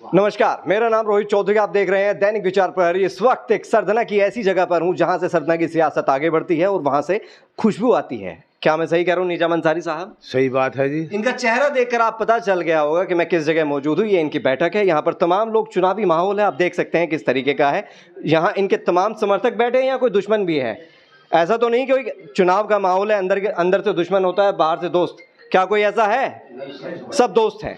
नमस्कार, मेरा नाम रोहित चौधरी, आप देख रहे हैं दैनिक विचार प्रहरी। इस वक्त एक सरधना की ऐसी जगह पर हूं जहां से सरधना की सियासत आगे बढ़ती है और वहां से खुशबू आती है। क्या मैं सही कह रहा हूं निजाम अंसारी साहब? सही बात है जी। इनका चेहरा देखकर आप पता चल गया होगा कि मैं किस जगह मौजूद हूँ। ये इनकी बैठक है, यहाँ पर तमाम लोग, चुनावी माहौल है, आप देख सकते हैं किस तरीके का है। यहाँ इनके तमाम समर्थक बैठे हैं, यहाँ कोई दुश्मन भी है। ऐसा तो नहीं कि कोई चुनाव का माहौल है अंदर से दुश्मन होता है, बाहर से दोस्त। क्या कोई ऐसा है? सब दोस्त हैं।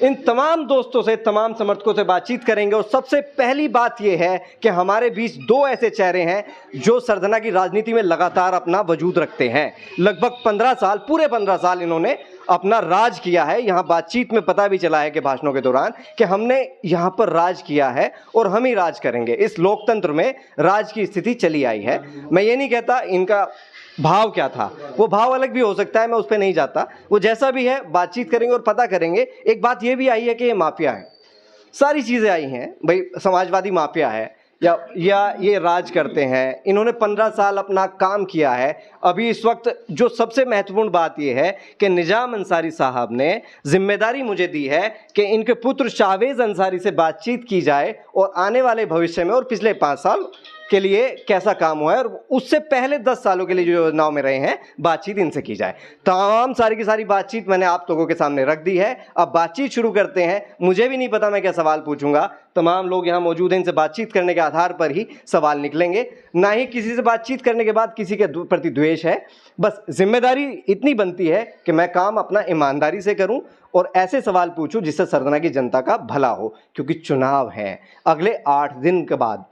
इन तमाम दोस्तों से, तमाम समर्थकों से बातचीत करेंगे। और सबसे पहली बात यह है कि हमारे बीच दो ऐसे चेहरे हैं जो सरधना की राजनीति में लगातार अपना वजूद रखते हैं। लगभग 15 साल, पूरे 15 साल इन्होंने अपना राज किया है। यहाँ बातचीत में पता भी चला है कि भाषणों के दौरान कि हमने यहाँ पर राज किया है और हम ही राज करेंगे। इस लोकतंत्र में राज की स्थिति चली आई है। मैं ये नहीं कहता इनका भाव क्या था, वो भाव अलग भी हो सकता है, मैं उस पर नहीं जाता। वो जैसा भी है बातचीत करेंगे और पता करेंगे। एक बात ये भी आई है कि ये माफिया है, सारी चीज़ें आई हैं भाई। समाजवादी माफिया है या ये राज करते हैं। इन्होंने 15 साल अपना काम किया है। अभी इस वक्त जो सबसे महत्वपूर्ण बात ये है कि निजाम अंसारी साहब ने जिम्मेदारी मुझे दी है कि इनके पुत्र शाहवेज़ अंसारी से बातचीत की जाए और आने वाले भविष्य में और पिछले 5 साल के लिए कैसा काम हुआ है और उससे पहले 10 सालों के लिए जो योजनाओं में रहे हैं, बातचीत इनसे की जाए। तमाम सारी की सारी बातचीत मैंने आप लोगों के सामने रख दी है। अब बातचीत शुरू करते हैं। मुझे भी नहीं पता मैं क्या सवाल पूछूंगा। तमाम लोग यहाँ मौजूद हैं, इनसे बातचीत करने के आधार पर ही सवाल निकलेंगे। ना ही किसी से बातचीत करने के बाद किसी के प्रति द्वेष है। बस जिम्मेदारी इतनी बनती है कि मैं काम अपना ईमानदारी से करूं और ऐसे सवाल पूछूं जिससे सरधना की जनता का भला हो। क्योंकि चुनाव है अगले 8 दिन के बाद।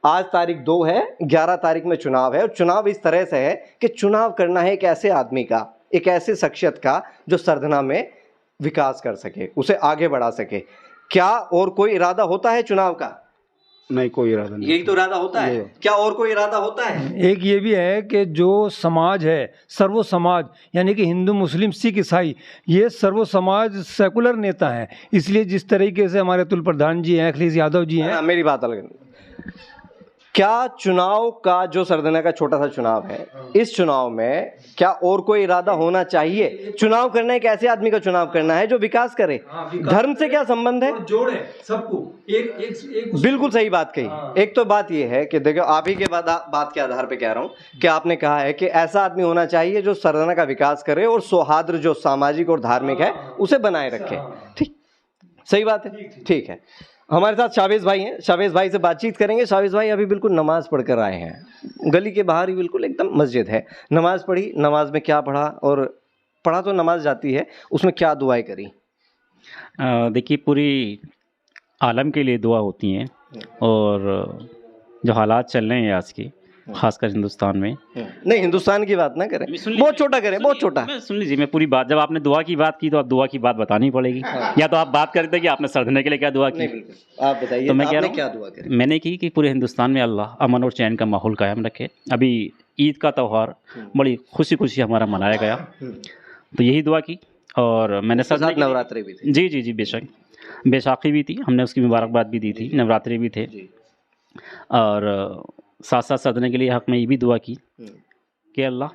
आज तारीख 2 है, 11 तारीख में चुनाव है। और चुनाव इस तरह से है कि चुनाव करना है एक ऐसे आदमी का, एक ऐसे शख्सियत का जो सरधना में विकास कर सके, उसे आगे बढ़ा सके। क्या और कोई इरादा होता है चुनाव का? नहीं, कोई इरादा नहीं। यही तो इरादा होता है। क्या और कोई इरादा होता है? एक ये भी है कि जो समाज है, सर्व समाज, यानी कि हिंदू, मुस्लिम, सिख, ईसाई, ये सर्व समाज सेकुलर नेता है। इसलिए जिस तरीके से हमारे अतुल प्रधान जी हैं, अखिलेश यादव जी हैं। मेरी बात अलग। क्या चुनाव का जो सरधना का छोटा सा चुनाव है, इस चुनाव में क्या और कोई इरादा होना चाहिए? चुनाव करना एक ऐसे आदमी का चुनाव करना है जो विकास करे। धर्म से क्या संबंध है? जोड़े सबको एक बिल्कुल सही बात कही। एक तो बात यह है कि देखो, आप ही के बात के आधार पे कह रहा हूं कि आपने कहा है कि ऐसा आदमी होना चाहिए जो सरधना का विकास करे और सौहार्द जो सामाजिक और धार्मिक है उसे बनाए रखे। ठीक, सही बात है। ठीक है, हमारे साथ शाहवेज़ भाई हैं। शाहवेज़ भाई से बातचीत करेंगे। शाहवेज़ भाई अभी बिल्कुल नमाज पढ़कर आए हैं। गली के बाहर ही बिल्कुल एकदम मस्जिद है। नमाज पढ़ी। नमाज में क्या पढ़ा? और पढ़ा तो नमाज जाती है, उसमें क्या दुआएं करी? देखिए, पूरी आलम के लिए दुआ होती हैं। और जो हालात चल रहे हैं आज के, खासकर हिंदुस्तान में। नहीं, हिंदुस्तान की बात ना करें, बहुत छोटा करें, बहुत छोटा। सुन लीजिए, मैं पूरी बात, जब आपने दुआ की बात की तो आप दुआ की बात बतानी पड़ेगी। या तो आप बात करते कि आपने सरधने के लिए क्या दुआ की। आप बताइए, तो मैं कह रहा क्या दुआ करी? मैंने की कि पूरे हिंदुस्तान में अल्लाह अमन और चैन का माहौल कायम रखे। अभी ईद का त्यौहार बड़ी खुशी खुशी हमारा मनाया गया, तो यही दुआ की। और मैंने साथ नवरात्रि भी थी। जी जी जी, बेशक बैसाखी भी थी, हमने उसकी मुबारकबाद भी दी थी। नवरात्रि भी थे। और साथ साथ सरधने के लिए हक में ये भी दुआ की कि अल्लाह,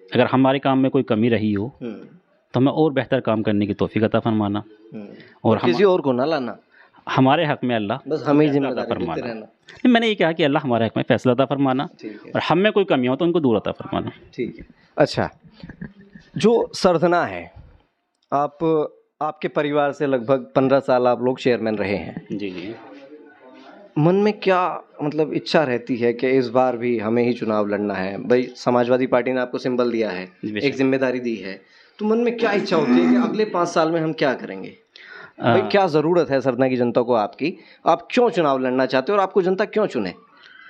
अगर हमारे काम में कोई कमी रही हो तो हमें और बेहतर काम करने की तौफीक अता फरमाना। और किसी और को ना लाना, हमारे हक में अल्लाह बस हमें जिम्मेदार फरमाना। मैंने ये कहा कि अल्लाह हमारे हक में फैसला अता फरमाना और हम में कोई कमी हो तो उनको दूर अता फरमाना। ठीक है। अच्छा, जो सरधना है, आपके परिवार से लगभग 15 साल आप लोग चेयरमैन रहे हैं। जी जी। मन में क्या मतलब इच्छा रहती है कि इस बार भी हमें ही चुनाव लड़ना है? भाई, समाजवादी पार्टी ने आपको सिंबल दिया है, एक जिम्मेदारी दी है, तो मन में क्या इच्छा होती है कि अगले 5 साल में हम क्या करेंगे? भाई, क्या ज़रूरत है सरधना की जनता को आपकी? आप क्यों चुनाव लड़ना चाहते हो और आपको जनता क्यों चुने?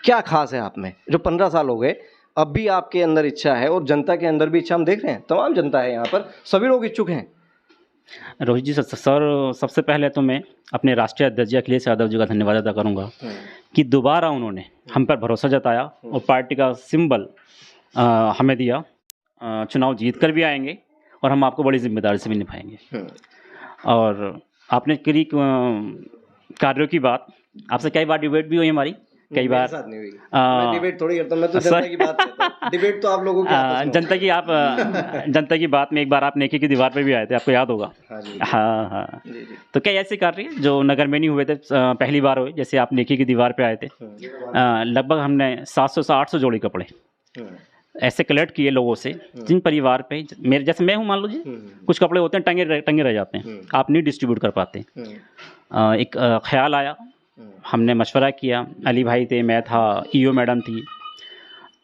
क्या खास है आप में जो 15 साल हो गए, अब भी आपके अंदर इच्छा है और जनता के अंदर भी इच्छा? हम देख रहे हैं तमाम जनता है यहाँ पर, सभी लोग इच्छुक हैं। रोहित जी, सर सबसे पहले तो मैं अपने राष्ट्रीय अध्यक्ष अखिलेश यादव जी का धन्यवाद अदा करूंगा कि दोबारा उन्होंने हम पर भरोसा जताया और पार्टी का सिंबल हमें दिया। चुनाव जीत कर भी आएंगे और हम आपको बड़ी जिम्मेदारी से भी निभाएंगे। और आपने करी कार्यों की बात, आपसे कई बार डिबेट भी हुई हमारी कई बार साथ नहीं हुई। मैं डिबेट थोड़ी करता हूं, मैं तो जनता की बात करता हूं। डिबेट तो आप लोगों की आपस में जनता की बात में एक बार आप नेकी की दीवार पे भी आए थे, आपको याद होगा। हाँ जी हाँ हाँ। जी जी। तो कई ऐसे कार्य जो नगर में नहीं हुए थे, पहली बार हुए, जैसे आप नेकी की दीवार पे आए थे। लगभग हमने 700 से 800 जोड़ी कपड़े ऐसे कलेक्ट किए लोगों से जिन परिवार पे, मेरे जैसे मैं हूँ मान लीजिए, कुछ कपड़े होते हैं टंगे रह जाते हैं, आप नहीं डिस्ट्रीब्यूट कर पाते। एक ख्याल आया, हमने मशवरा किया, अली भाई थे, मैं था, ईओ मैडम थी,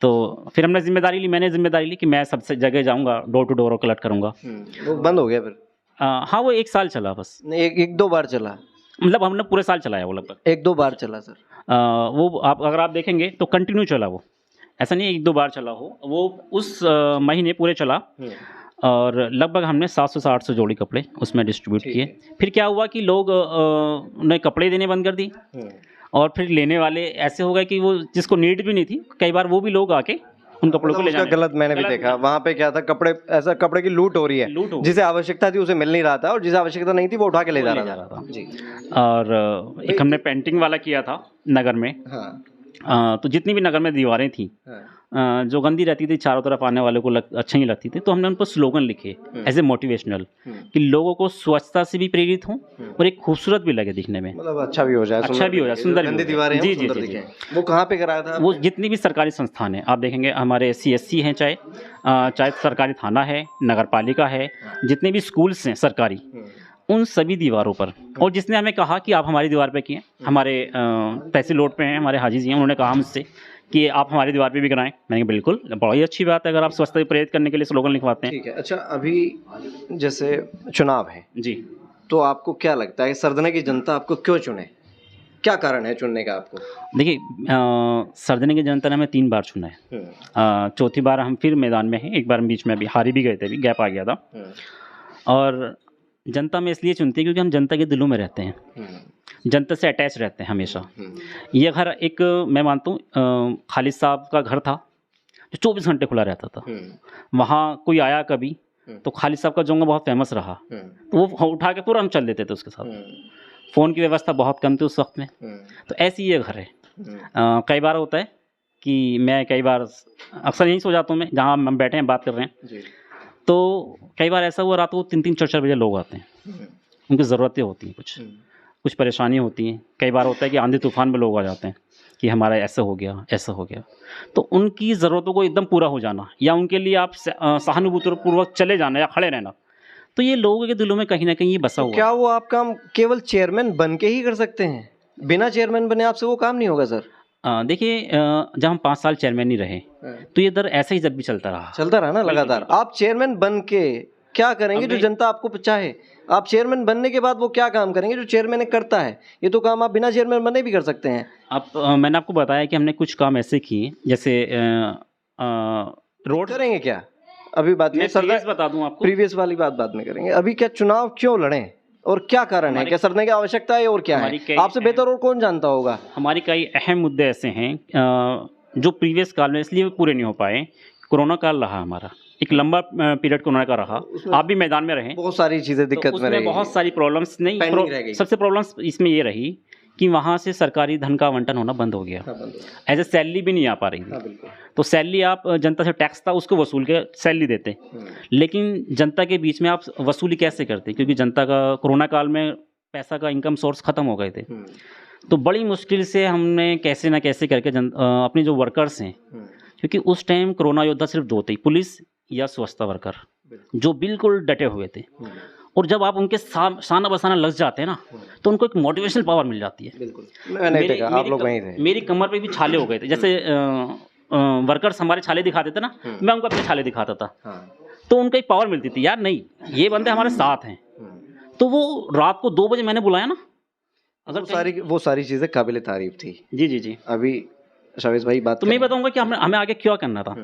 तो फिर हमने मैंने जिम्मेदारी ली कि मैं सबसे जगह जाऊंगा, डोर टू डोर कलेक्ट करूंगा। वो बंद हो गया फिर? हाँ, वो 1 साल चला बस, नहीं, एक दो बार चला, मतलब हमने पूरे साल चलाया वो, लगभग 1-2 बार चला सर। वो आप अगर आप देखेंगे तो कंटिन्यू चला वो, ऐसा नहीं 1-2 बार चला हो, वो उस महीने पूरे चला। और लगभग हमने 700 से 800 जोड़ी कपड़े उसमें डिस्ट्रीब्यूट किए। फिर क्या हुआ कि लोग ने कपड़े देने बंद कर दी, और फिर लेने वाले ऐसे हो गए कि वो जिसको नीड भी नहीं थी, कई बार वो भी लोग आके उन कपड़ों को ले जाने। गलत मैंने भी देखा, वहाँ पे क्या था, कपड़े ऐसा कपड़े की लूट हो रही है, जिसे आवश्यकता थी उसे मिल नहीं रहा था, और जिसे आवश्यकता नहीं थी वो उठा के ले जा रहा था जी। और एक हमने पेंटिंग वाला किया था नगर में। तो जितनी भी नगर में दीवारें थी जो गंदी रहती थी, चारों तरफ आने वाले को अच्छी नहीं लगती थी, तो हमने उन पर स्लोगन लिखे एज ए मोटिवेशनल, कि लोगों को स्वच्छता से भी प्रेरित हों और एक खूबसूरत भी लगे दिखने में, मतलब अच्छा भी हो जाए, सुंदर गंदी दीवारें जी जी जी। वो कहाँ पे कराया था? वो जितनी भी सरकारी संस्थान है, आप देखेंगे हमारे SC हैं, चाहे सरकारी थाना है, नगर पालिका है, जितने भी स्कूल्स हैं सरकारी, उन सभी दीवारों पर। और जिसने हमें कहा कि आप हमारी दीवार पे किए, हमारे तहसील रोड पे हैं हमारे हाजी जी हैं, उन्होंने कहा मुझसे कि आप हमारी दीवार पे भी कराएं। मैंने कहा बिल्कुल, बड़ा ही अच्छी बात है अगर आप स्वच्छता को प्रेरित करने के लिए स्लोगन लिखवाते हैं। ठीक है। अच्छा, अभी जैसे चुनाव है जी, तो आपको क्या लगता है सरदने की जनता आपको क्यों चुने, क्या कारण है चुनने का आपको? देखिए, सरदने की जनता ने हमें 3 बार चुना है। चौथी बार हम फिर मैदान में हैं। एक बार बीच में अभी हारी भी गए थे, अभी गैप आ गया था। और जनता में इसलिए चुनती है क्योंकि हम जनता के दिलों में रहते हैं, जनता से अटैच रहते हैं हमेशा। ये घर एक, मैं मानता हूँ, खालिद साहब का घर था जो 24 घंटे खुला रहता था। वहाँ कोई आया कभी तो खालिद साहब का जोंगा बहुत फेमस रहा, तो वो उठा के पूरा हम चल देते थे उसके साथ। फ़ोन की व्यवस्था बहुत कम थी उस वक्त में, तो ऐसी ये घर है। कई बार होता है कि मैं अक्सर यहीं सो जाता हूँ, मैं जहाँ हम बैठे हैं बात कर रहे हैं, तो कई बार ऐसा हुआ रात को 3-3, 4-4 बजे लोग आते हैं, उनकी ज़रूरतें होती हैं, कुछ परेशानी होती हैं। कई बार होता है कि आंधी तूफान में लोग आ जाते हैं कि हमारा ऐसा हो गया, तो उनकी ज़रूरतों को एकदम पूरा हो जाना, या उनके लिए आप सहानुभूतिपूर्वक चले जाना या खड़े रहना, तो ये लोगों के दिलों में कहीं ना कहीं ये बसा हुआ। क्या वो आप काम केवल चेयरमैन बन के ही कर सकते हैं? बिना चेयरमैन बने आपसे वो काम नहीं होगा सर? देखिए, जब हम 5 साल चेयरमैन नहीं रहे तो ये दर ऐसे ही जब भी चलता रहा ना लगातार। आप चेयरमैन बन के क्या करेंगे जो जनता आपको चाहे? आप चेयरमैन बनने के बाद वो क्या काम करेंगे जो चेयरमैन करता है? ये तो काम आप बिना चेयरमैन बने भी कर सकते हैं। मैंने आपको बताया कि हमने कुछ काम ऐसे किए, जैसे रोड करेंगे क्या? अभी बात ये प्रीवियस बता दूं आपको, प्रीवियस वाली बात बाद में करेंगे। अभी क्या चुनाव क्यों लड़ें और क्या कारण है? क्या सरदने की आवश्यकता है और क्या है? आपसे बेहतर और कौन जानता होगा? हमारी कई अहम मुद्दे ऐसे हैं जो प्रीवियस काल में इसलिए पूरे नहीं हो पाए। कोरोना काल रहा हमारा, एक लंबा पीरियड कोरोना का रहा, आप भी मैदान में रहे, बहुत सारी चीज़ें दिक्कत में रही, बहुत सारी प्रॉब्लम्स सबसे प्रॉब्लम्स इसमें ये रही कि वहाँ से सरकारी धन का आवंटन होना बंद हो गया। एज ए सैलरी भी नहीं आ पा रही थी। तो सैलरी आप जनता से टैक्स था उसको वसूल के सैलरी देते, लेकिन जनता के बीच में आप वसूली कैसे करते? क्योंकि जनता का कोरोना काल में पैसा का इनकम सोर्स ख़त्म हो गए थे। तो बड़ी मुश्किल से हमने कैसे ना कैसे करके अपने जो वर्कर्स हैं, क्योंकि उस टाइम कोरोना योद्धा सिर्फ 2 थे, पुलिस या स्वच्छता वर्कर, जो बिल्कुल डटे हुए थे। और जब आप उनके साना बसाना लग जाते हैं ना, तो उनको एक मोटिवेशनल पावर मिल जाती है। मेरी कमर पे भी छाले हो गए थे, जैसे वर्कर्स हमारे छाले दिखाते थे ना, मैं उनको अपने छाले दिखाता था, तो उनको एक पावर मिलती थी, यार नहीं ये बंदे हमारे साथ हैं। तो वो रात को 2 बजे मैंने बुलाया ना, अगर वो सारी चीज़ें काबिल तारीफ थी। जी। अभी शावेज भाई बात, तो मैं बताऊंगा कि हमें आगे क्या करना था।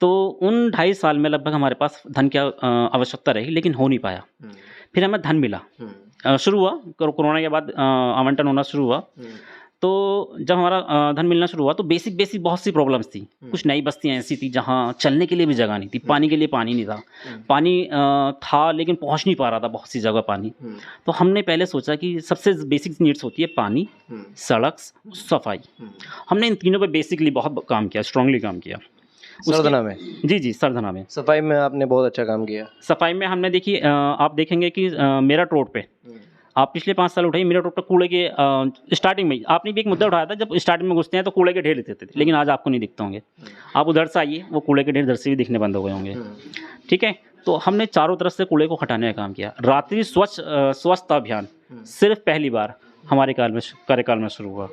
तो उन 2.5 साल में लगभग हमारे पास धन की आवश्यकता रही, लेकिन हो नहीं पाया। फिर हमें धन मिला, शुरू हुआ कोरोना के बाद आवंटन होना शुरू हुआ। तो जब हमारा धन मिलना शुरू हुआ तो बेसिक बहुत सी प्रॉब्लम्स थी। कुछ नई बस्तियाँ ऐसी थी जहाँ चलने के लिए भी जगह नहीं थी, पानी के लिए पानी नहीं था, पानी था लेकिन पहुँच नहीं पा रहा था बहुत सी जगह पानी। तो हमने पहले सोचा कि सबसे बेसिक नीड्स होती है पानी, सड़क, सफाई। हमने इन तीनों पे बेसिकली बहुत काम किया, स्ट्रांगली काम किया। सरधना में? जी सरधना में। सफाई में आपने बहुत अच्छा काम किया। सफाई में हमने देखिए आप देखेंगे कि मेरठ रोड पे आप पिछले 5 साल उठाइए, मेरठ रोड पर कूड़े के स्टार्टिंग में आपने भी एक मुद्दा उठाया था, जब स्टार्टिंग में घुसते हैं तो कूड़े के ढेर दिखते थे, लेकिन आज आपको नहीं दिखते होंगे। आप उधर से आइए, वो कूड़े के ढेर इधर से भी दिखने बंद हो गए होंगे। ठीक है, तो हमने चारों तरफ से कूड़े को हटाने का काम किया। रात्रि स्वच्छता अभियान सिर्फ पहली बार हमारे कार्यकाल में शुरू हुआ,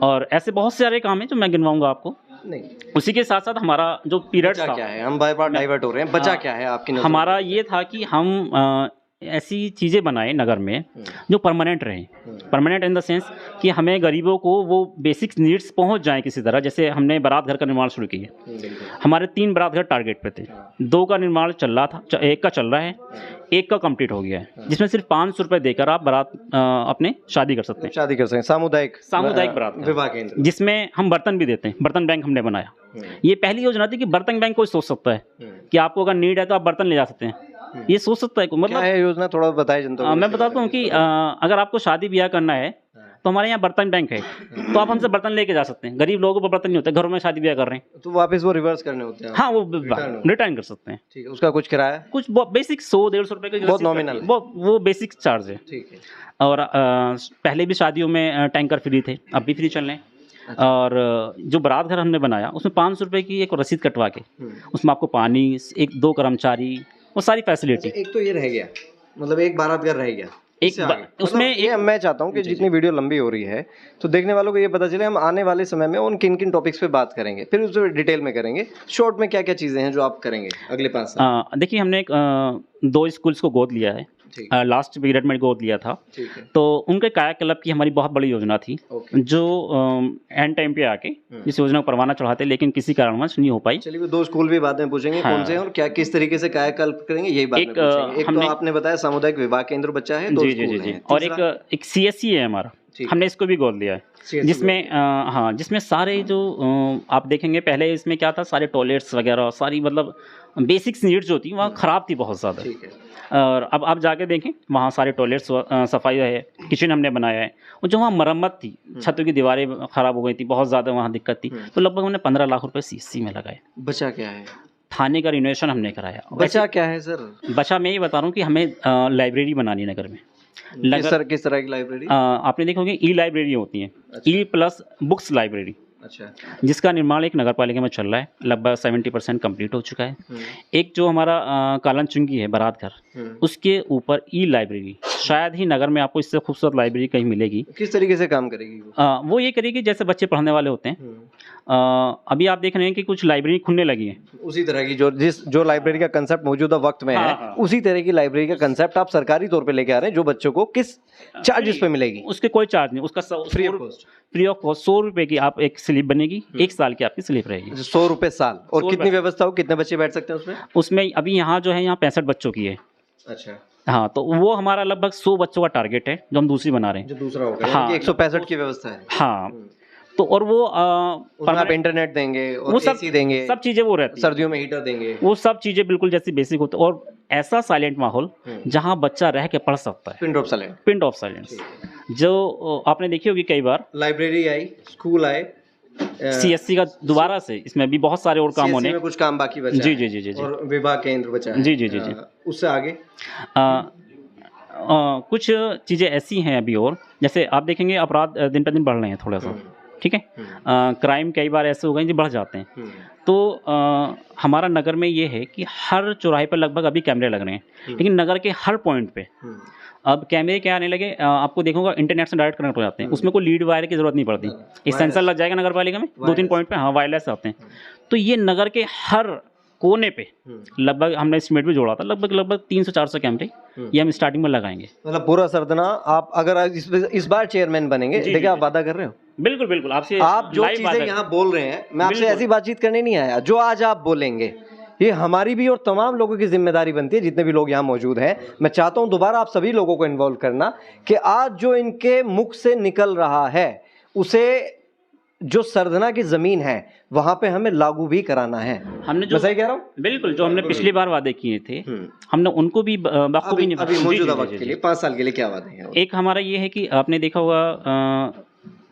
और ऐसे बहुत सारे काम हैं जो मैं गिनवाऊंगा आपको। नहीं, उसी के साथ साथ हमारा जो पीरियड बचा क्या है, हम बार बार डाइवर्ट हो रहे हैं, बचा क्या है आपकी नज़र में? हमारा ये था कि हम ऐसी चीज़ें बनाए नगर में जो परमानेंट रहें। परमानेंट इन द सेंस कि हमें गरीबों को वो बेसिक नीड्स पहुंच जाएं किसी तरह। जैसे हमने बारात घर का निर्माण शुरू किया, हमारे 3 बारात घर टारगेट पे थे, 2 का निर्माण चल रहा था, 1 का चल रहा है, 1 का कंप्लीट हो गया है, जिसमें सिर्फ 500 रुपये देकर आप बारात अपने शादी कर सकते हैं। शादी कर सकते हैं, सामुदायिक बारात विवाह केंद्र, जिसमें हम बर्तन भी देते हैं। बर्तन बैंक हमने बनाया। ये पहली योजना थी कि बर्तन बैंक कोई सोच सकता है कि आपको अगर नीड है तो आप बर्तन ले जा सकते हैं, ये सोच सकता है कोई। मतलब क्या है योजना, थोड़ा बताइए जनता को। मैं बताता हूँ कि अगर आपको शादी ब्याह करना है तो हमारे यहाँ बर्तन बैंक है, तो आप हमसे बर्तन लेके जा सकते हैं। गरीब लोगों को बर्तन नहीं होते, घरों में शादी ब्याह कर रहे हैं तो वापस वो रिवर्स करने होते हैं? हाँ, वो रिटर्न कर सकते हैं। ठीक है, उसका कुछ किराया? कुछ बेसिक 100-150 रुपये का, बहुत नॉमिनल, वो बेसिक चार्ज है। ठीक है। और पहले भी शादियों में टैंकर फ्री थे, अब भी फ्री चल रहे हैं। और जो बारात घर हमने बनाया उसमें 500 रुपये की एक रसीद कटवा के उसमें आपको पानी, 1-2 कर्मचारी, वो सारी फैसिलिटी। एक तो ये रह गया, मतलब एक बारात घर रह गया उसमें ये मैं चाहता हूँ कि जितनी वीडियो लंबी हो रही है तो देखने वालों को ये पता चले हम आने वाले समय में उन किन किन टॉपिक्स पे बात करेंगे, फिर उस डिटेल में करेंगे। शॉर्ट में क्या क्या चीज़ें हैं जो आप करेंगे अगले 5 साल? देखिए, हमने 2 स्कूल्स को गोद लिया है, लास्ट पीरियड में गोद लिया था। तो उनके कायाकल्प की हमारी बहुत बड़ी योजना थी, जो एंड टाइम पे आके इस योजना को परवाना चढ़ाते, लेकिन किसी कारणवश नहीं हो पाई। चलिए, 2 स्कूल भी बाद में पूछेंगे कौन से हैं और क्या किस तरीके से कायाकल्प करेंगे, यही बात में पूछेंगे। एक तो आपने बताया सामुदायिक विवाह केंद्र बच्चा है, 2 स्कूल हैं, और एक CSC है हमारा, हमने इसको भी गोद लिया है, जिसमें सारे जो आप देखेंगे, पहले इसमें क्या था, सारे टॉयलेट्स वगैरह सारी मतलब बेसिक्स नीड्स जो थी वहाँ ख़राब थी बहुत ज़्यादा। और अब आप जाके देखें, वहाँ सारे टॉयलेट्स सफाई है, किचन हमने बनाया है। और जो वहाँ मरम्मत थी, छतों की दीवारें ख़राब हो गई थी, बहुत ज़्यादा वहाँ दिक्कत थी, तो लगभग हमने 15 लाख रुपए CSC में लगाए। बचा क्या है? थाने का रिनोवेशन हमने कराया। बचा क्या है सर? बचा मैं ये बता रहा हूँ कि हमें लाइब्रेरी बनानी है नगर में। किस तरह की लाइब्रेरी? आपने देखा होगा ई लाइब्रेरी होती है, E+ बुक्स लाइब्रेरी। अच्छा। जिसका निर्माण एक नगर पालिका में चल रहा है, लगभग 70% कंप्लीट हो चुका है। एक जो हमारा कालन चुंगी है बारात घर, उसके ऊपर ई लाइब्रेरी, शायद ही नगर में आपको इससे खूबसूरत लाइब्रेरी कहीं मिलेगी। किस तरीके से काम करेगी वो ये करेगी जैसे बच्चे पढ़ने वाले होते हैं। अभी आप देख रहे हैं कि कुछ लाइब्रेरी खुलने लगी है, उसी तरह की जो लाइब्रेरी का कंसेप्ट मौजूदा वक्त में है, उसी तरह की लाइब्रेरी का कंसेप्ट आप सरकारी तौर पे लेके आ रहे हैं, जो बच्चों को किस चार्जेस पे मिलेगी? उसके कोई चार्ज नहीं, उसका फ्री ऑफ कॉस्ट 100 रुपये की आप एक स्लिप बनेगी, 1 साल की आपकी स्लिप रहेगी। 100 रुपये साल। और कितनी व्यवस्था हो, कितने बच्चे बैठ सकते हैं उसमें? उसमें अभी यहाँ जो है, यहाँ 65 बच्चों की है। अच्छा। हाँ, तो वो हमारा लगभग 100 बच्चों का टारगेट है, जो हम दूसरी बना रहे हैं। जो दूसरा होगा, हाँ, 165 की व्यवस्था है। हाँ, तो और वो आप इंटरनेट देंगे और AC देंगे, सब चीजें वो रहती है, सर्दियों में हीटर देंगे, वो सब चीजें बिल्कुल जैसी बेसिक होती है। और ऐसा साइलेंट माहौल जहाँ बच्चा रह के पढ़ सकता है, पिन ऑफ साइलेंस, जो आपने देखी होगी कई बार। लाइब्रेरी आई, स्कूल आए, CSC का दोबारा से इसमें भी बहुत सारे और काम होने, कुछ काम बाकी बचा जी जी जी जी, और विवाह केंद्र बचा है। जी जी जी जी। उससे आगे कुछ चीज़ें ऐसी हैं अभी, और जैसे आप देखेंगे अपराध दिन पर दिन बढ़ रहे हैं थोड़ा सा, ठीक है, क्राइम कई बार ऐसे हो गए जो बढ़ जाते हैं। तो हमारा नगर में ये है कि हर चौराहे पर लगभग अभी कैमरे लग रहे हैं, लेकिन नगर के हर पॉइंट पे अब कैमरे क्या आने लगे, आपको देखोगा इंटरनेट से डायरेक्ट कनेक्ट हो जाते हैं, उसमें कोई लीड वायर की जरूरत नहीं पड़ती। एक सेंसर लग जाएगा नगर पालिका में, 2-3 पॉइंट पे, हाँ, वायरलेस आते हैं। तो ये नगर के हर कोने पे लगभग हमने एस्टिमेट भी जोड़ा था, लगभग 300-400 कैमरे ये हम स्टार्टिंग में लगाएंगे। मतलब पूरा सरदना आप अगर इस बार चेयरमैन बनेंगे, देखिए आप वादा कर रहे हो? बिल्कुल बिल्कुल, आपसे आप जो चीजें यहाँ बोल रहे हैं, मैं आपसे ऐसी बातचीत करने नहीं आया, जो आज आप बोलेंगे ये हमारी भी और तमाम लोगों की जिम्मेदारी बनती है, जितने भी लोग यहाँ मौजूद हैं। मैं चाहता हूँ दोबारा आप सभी लोगों को इन्वॉल्व करना कि आज जो इनके मुख से निकल रहा है उसे जो सरधना की ज़मीन है वहाँ पे हमें लागू भी कराना है। हमने जो मैं सही कह रहा हूँ? बिल्कुल जो हमने पिछली बार वादे किए थे हमने उनको भी बखूबी निभाया। अभी जी, मौजूदा जी, जी, वक्त जी, के जी। लिए 5 साल के लिए क्या वादे हैं? एक हमारा ये है कि आपने देखा होगा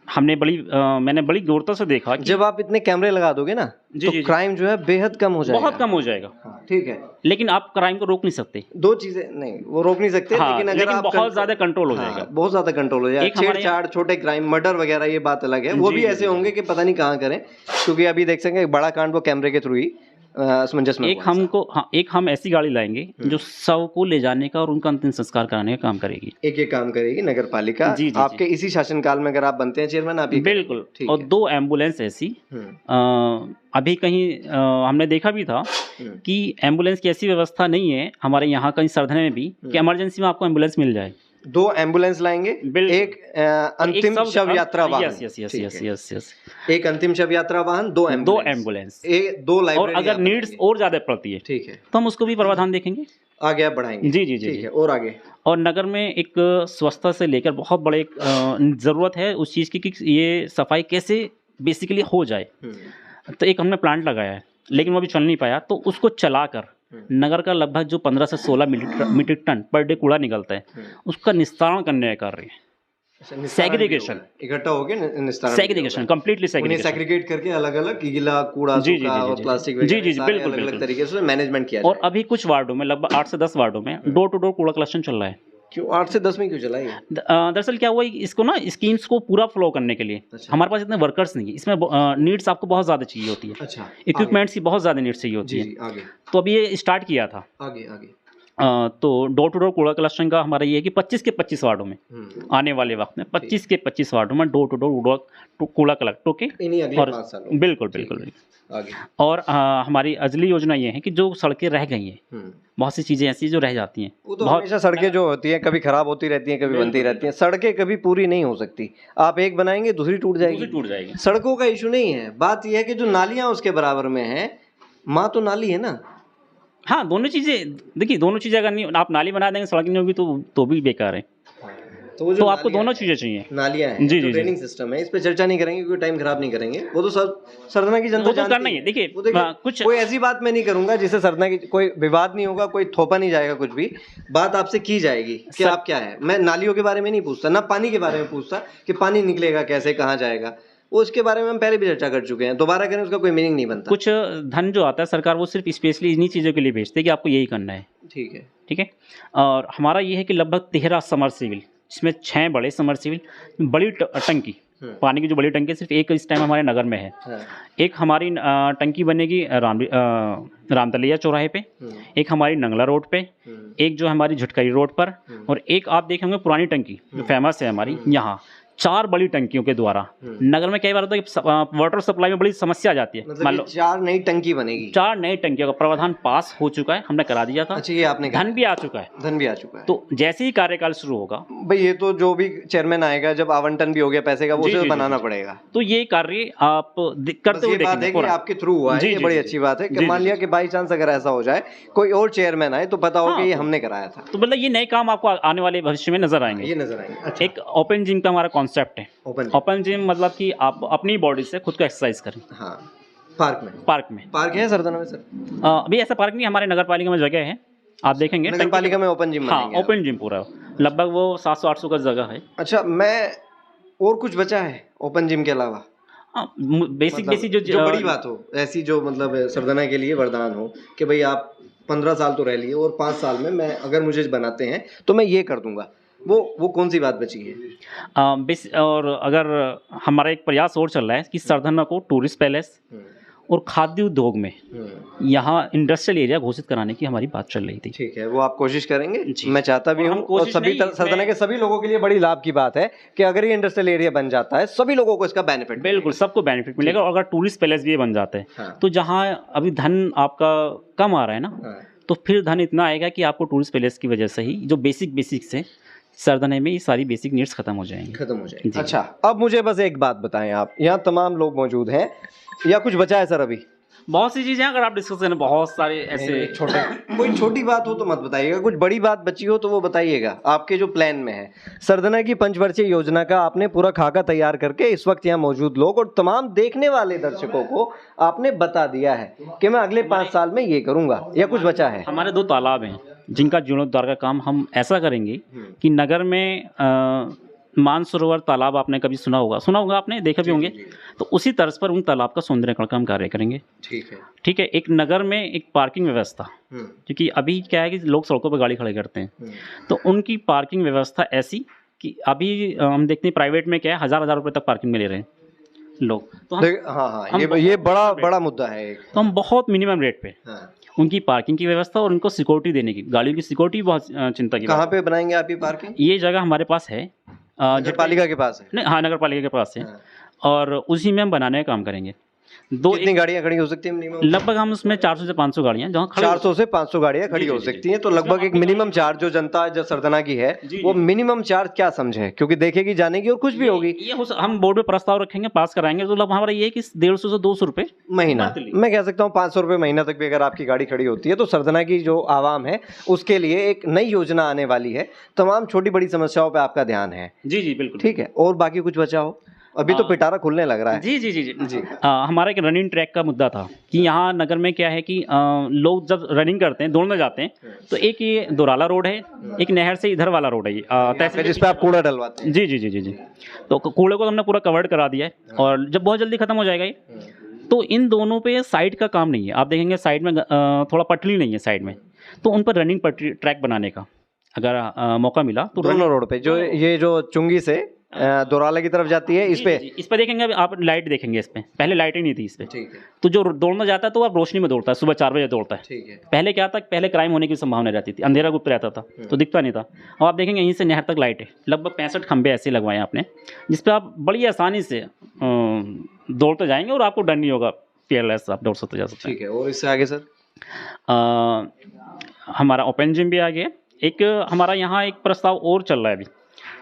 हमने मैंने बड़ी गौरता से देखा कि जब आप इतने कैमरे लगा दोगे ना जी, तो जी, जी। क्राइम जो है बेहद कम हो जाएगा। बहुत कम हो जाएगा, हाँ, ठीक है। लेकिन आप क्राइम को रोक नहीं सकते। दो चीजें नहीं, वो रोक नहीं सकते, हाँ, लेकिन अगर लेकिन आप बहुत ज्यादा कंट्रोल हो जाएगा। बहुत ज्यादा कंट्रोल हो जाएगा। एक हमारे छेड़छाड़, छोटे क्राइम, मर्डर वगैरह ये बात अलग है, वो जी, भी जी, ऐसे जी, होंगे कि पता नहीं कहाँ करें, क्योंकि अभी देख सकेंगे एक बड़ा कांड वो कैमरे के थ्रू ही असमंजस में हुआ है। एक हम ऐसी गाड़ी लाएंगे जो शव को ले जाने का और उनका अंतिम संस्कार कराने का काम करेगी। एक काम करेगी नगर पालिका। जी, जी, जी। आपके इसी शासनकाल में अगर आप बनते हैं चेयरमैन, आप ही बिल्कुल। ठीक और है। 2 एम्बुलेंस ऐसी अभी कहीं हमने देखा भी था कि एम्बुलेंस की ऐसी व्यवस्था नहीं है हमारे यहाँ कहीं सरधने में भी कि इमरजेंसी में आपको एम्बुलेंस मिल जाए। 2 एम्बुलेंस लाएंगे, बिल्कुल। एक अंतिम शव यात्रा वाहन। यस यस यस ठीक यस है। यस यस एक अंतिम शव यात्रा वाहन, 2 एम्बुलेंस 2 और लाइब्रेरी अगर आप नीड्स बनाएंगे। और ज़्यादा पड़ती है ठीक है, तो हम उसको भी प्रावधान देखेंगे। आगे आप बढ़ाएंगे। जी, जी, जी, ठीक जी। है, और आगे और नगर में एक स्वच्छता से लेकर बहुत बड़े ज़रूरत है उस चीज़ की कि ये सफाई कैसे बेसिकली हो जाए। तो एक हमने प्लांट लगाया है लेकिन वो अभी चल नहीं पाया, तो उसको चलाकर नगर का लगभग जो 15 से 16 मीट्रिक टन पर डे कूड़ा निकलता है उसका निस्तारण करने का कार्य है। सेग्रीगेशन, इकट्ठा हो गया निस्तारण, सेग्रीगेशन, कंप्लीटली उन्हें सेग्रीगेशन। सेग्रीगेट करके अलग-अलग गीला कूड़ा, जी, जी, सूखा जी, जी, और जी। प्लास्टिक जी, वगैरह जी, जी, सारे बिल्कुल, अलग-अलग बिल्कुल। तरीके से मैनेजमेंट किया और जाए। अभी कुछ वार्डों में लगभग 8 से 10 वार्डों में डोर टू डोर कूड़ा कलेक्शन चल रहा है। क्यों 8 से 10 में क्यों चलाइए? दरअसल क्या हुआ इसको ना स्कीम्स को पूरा फ्लो करने के लिए अच्छा। हमारे पास इतने वर्कर्स नहीं है, इसमें नीड्स आपको बहुत ज़्यादा चाहिए होती है, अच्छा, इक्विपमेंट्स की बहुत ज़्यादा नीड्स चाहिए होती जी, है। जी, आगे तो अभी ये स्टार्ट किया था। आगे तो डोर टू डोर कूड़ा कलेक्शन का हमारा ये है कि 25 के 25 वार्डों में आने वाले वक्त में 25 के 25 वार्डों में डोर टू डोर कूड़ा कलेक्ट होके इन्हीं अगले और 5 सालों में। बिल्कुल ठीक बिल्कुल है, बिल्कुल। आगे और हमारी अगली योजना ये है कि जो सड़कें रह गई हैं बहुत सी चीज़ें ऐसी जो रह जाती हैं, वो तो बहुत हमेशा सड़कें जो होती हैं कभी खराब होती रहती हैं, कभी बनती रहती हैं। सड़कें कभी पूरी नहीं हो सकती। आप एक बनाएंगे दूसरी टूट जाएगी। टूट जाएगी। सड़कों का इशू नहीं है, बात यह है कि जो नालियां उसके बराबर में हैं, माँ तो नाली है ना। हाँ, दोनों चीज़ें देखिए, दोनों चीज़ें अगर नहीं आप नाली बना देंगे सड़क नहीं होगी तो भी बेकार है। वो जो तो आपको नालियां दोनों हैं, चीज़ें चाहिए। नालियां हैं, जी, जो जी, जी। ड्रेनिंग सिस्टम है, इस पे चर्चा नहीं करेंगे क्योंकि टाइम खराब नहीं करेंगे। वो तो सरधना की जनता वो तो जानती करना ही है। देखिए, वो देखिए, कुछ कोई ऐसी बात मैं नहीं करूंगा जिससे सरधना की कोई विवाद नहीं होगा, कोई थोपा नहीं जाएगा, कुछ भी बात आपसे की जाएगी कि आप क्या है। मैं नालियों के बारे में नहीं पूछता, ना पानी के बारे में पूछता कि पानी निकलेगा कैसे, कहाँ जाएगा, वो उसके बारे में हम पहले भी चर्चा कर चुके हैं। दोबारा करें उसका कोई मीनिंग नहीं बनता। कुछ धन जो आता है सरकार वो सिर्फ स्पेशली इन्हीं चीज़ों के लिए भेजती है कि आपको यही करना है। ठीक है, ठीक है। और हमारा ये है कि लगभग 13 समरसीबल, जिसमें 6 बड़े समरसीबल, बड़ी टंकी, पानी की जो बड़ी टंकी सिर्फ एक इस टाइम हमारे नगर में है। हाँ, एक हमारी टंकी बनेगी रामतलिया चौराहे पे, एक हमारी नंगला रोड पे, एक जो हमारी झुटकरी रोड पर, और एक आप देखेंगे पुरानी टंकी जो फेमस है हमारी यहाँ। 4 बड़ी टंकियों के द्वारा नगर में कई बार होता है कि वाटर सप्लाई में बड़ी समस्या आ जाती है। मान मतलब लो 4 नई टंकी बनेगी। 4 नई टंकियों का प्रावधान पास हो चुका है, हमने करा दिया था। अच्छा, ये आपने कहा, धन भी आ चुका है। धन भी आ चुका है। तो जैसे ही कार्यकाल शुरू होगा भाई ये तो जो भी चेयरमैन आएगा, जब आवंटन भी हो गया पैसे का, वो जी, उसे जी, बनाना जी। पड़ेगा। तो ये कार्य आप करते हुए ये बात है देखेंगे कि आपके थ्रू हुआ है, जी, ये जी, बड़ी जी, अच्छी बात है कि जी, मान जी, लिया कि बाई चांस अगर ऐसा हो जाए कोई और चेयरमैन आए तो पता हो हाँ, कि ये तो- हमने कराया था। तो मतलब ये नए काम आपको आने वाले भविष्य में नजर आएंगे। ये नजर आएंगे। अच्छा, एक ओपन जिम का हमारा कॉन्सेप्ट है। ओपन जिम मतलब कि आप अपनी बॉडी से खुद को एक्सरसाइज करें हाँ, पार्क में। पार्क है सरधना में सर? अभी ऐसा पार्क नहीं, हमारे नगर पालिका में जगह है, आप देखेंगे नगर पालिका में ओपन जिम हाँ, बनाएंगे आप? ओपन जिम पूरा लगभग वो 700-800 का जगह है। अच्छा, मैं और कुछ बचा है ओपन जिम के अलावा? बेसिक मतलब जो बड़ी बात हो, ऐसी जो मतलब सरधना के लिए वरदान हो कि भाई आप 15 साल तो रह लिए और 5 साल में मैं अगर मुझे बनाते हैं तो मैं ये कर दूंगा, वो कौन सी बात बची है? और अगर हमारा एक प्रयास और चल रहा है कि सरधना को टूरिस्ट पैलेस और खाद्य उद्योग में यहाँ इंडस्ट्रियल एरिया घोषित कराने की हमारी बात चल रही थी। ठीक है, वो आप कोशिश करेंगे, जी। मैं चाहता भी और हम हूँ, और कोशिश सभी नहीं, सरधना के सभी लोगों के लिए बड़ी लाभ की बात है कि अगर ये इंडस्ट्रियल एरिया बन जाता है सभी लोगों को इसका बेनिफिट बिल्कुल सबको बेनिफिट मिलेगा। और अगर टूरिस्ट पैलेस भी ये बन जाता है हाँ। तो जहाँ अभी धन आपका कम आ रहा है ना, हाँ। तो फिर धन इतना आएगा कि आपको टूरिस्ट पैलेस की वजह से ही जो बेसिक से सरधने में ये सारी बेसिक नीड्स खत्म हो जाएंगी। खत्म हो जाएगी। जी। अच्छा, अब मुझे बस एक बात बताएं, आप यहाँ तमाम लोग मौजूद हैं या कुछ बचा है सर? अभी बहुत सी चीज़ें हैं, अगर आप डिस्कस करें बहुत सारे ऐसे छोटे कोई छोटी बात हो तो मत बताइएगा, कुछ बड़ी बात बची हो तो वो बताइएगा आपके जो प्लान में है। सरदना की पंचवर्षीय योजना का आपने पूरा खाका तैयार करके इस वक्त यहाँ मौजूद लोग और तमाम देखने वाले दर्शकों को आपने बता दिया है कि मैं अगले 5 साल में ये करूंगा, या कुछ बचा है? हमारे 2 तालाब हैं जिनका जीर्णोद्धार का काम हम ऐसा करेंगे कि नगर में मानसरोवर तालाब आपने कभी सुना होगा आपने, देखा भी होंगे, तो उसी तर्ज पर उन तालाब का सौंदर्यीकरण का हम कार्य करेंगे। ठीक है। एक नगर में एक पार्किंग व्यवस्था, क्योंकि अभी क्या है कि लोग सड़कों पर गाड़ी खड़े करते हैं, तो उनकी पार्किंग व्यवस्था ऐसी कि अभी हम देखते हैं प्राइवेट में क्या है, 1000 रुपये तक पार्किंग में ले रहे हैं लोग। तो हम ये बड़ा मुद्दा है एक। तो हम बहुत मिनिमम रेट पे उनकी पार्किंग की व्यवस्था और उनको सिक्योरिटी देने की, गाड़ियों की सिक्योरिटी बहुत चिंता की। कहाँ पे बनाएंगे आप ये पार्किंग? ये जगह हमारे पास है, नगर पालिका के पास है? नहीं, हाँ, नगर पालिका के पास है, और उसी में हम बनाने का काम करेंगे। कितनी गाड़ियाँ खड़ी हो सकती है मिनिमम? लगभग हम उसमें 400 से 500 गाड़ियाँ, जहाँ 400 से 500 गाड़ियाँ खड़ी हो सकती हैं, तो लगभग एक मिनिमम चार्ज जो जनता जो सरदना की है वो मिनिमम चार्ज क्या समझे, क्योंकि देखेगी जानेगी और कुछ भी होगी। हम बोर्ड पे प्रस्ताव रखेंगे, पास कराएंगे, तो लगभग हमारा ये है कि 150 से 200 रुपये महीना, मैं कह सकता हूँ 500 रुपये महीना तक भी अगर आपकी गाड़ी खड़ी होती है तो सरदना की जो आवाम है उसके लिए एक नई योजना आने वाली है। तमाम छोटी बड़ी समस्याओं पर आपका ध्यान है। जी बिल्कुल। ठीक है, और बाकी कुछ बचा हो? अभी तो पिटारा खुलने लग रहा है। जी। हमारा एक रनिंग ट्रैक का मुद्दा था कि यहाँ नगर में क्या है कि लोग जब रनिंग करते हैं, दौड़ने जाते हैं, तो एक ये दोराला रोड है, एक नहर से इधर वाला रोड है ये, जिस पे आप कूड़ा डलवाते हैं। जी। तो कूड़े को हमने पूरा कवर्ड करा दिया है, और जब बहुत जल्दी खत्म हो जाएगा ये, तो इन दोनों पे साइड का काम नहीं है। आप देखेंगे साइड में थोड़ा पटरी नहीं है साइड में, तो उन पर रनिंग पटरी ट्रैक बनाने का अगर मौका मिला तो दोनों रोड पे, जो ये जो चुंगी से दोराला की तरफ जाती है, इस पे देखेंगे आप लाइट देखेंगे, इस पे पहले लाइट ही नहीं थी इस पे। ठीक है। तो जो दौड़ना जाता है तो आप रोशनी में दौड़ता है, सुबह 4 बजे दौड़ता है। ठीक है। पहले क्या था, पहले क्राइम होने की संभावना रहती थी, अंधेरा गुप्त रहता था, तो दिखता नहीं था। और आप देखेंगे यहीं से नहर तक लाइट है, लगभग 65 खंबे ऐसे लगवाए हैं आपने, जिसपे आप बड़ी आसानी से दौड़ते जाएंगे और आपको डर नहीं होगा, fearless आप दौड़ सकते जा सकते हैं। ठीक है, और इससे आगे सर? हमारा ओपन जिम भी आ गया। एक हमारा यहाँ एक प्रस्ताव और चल रहा है अभी,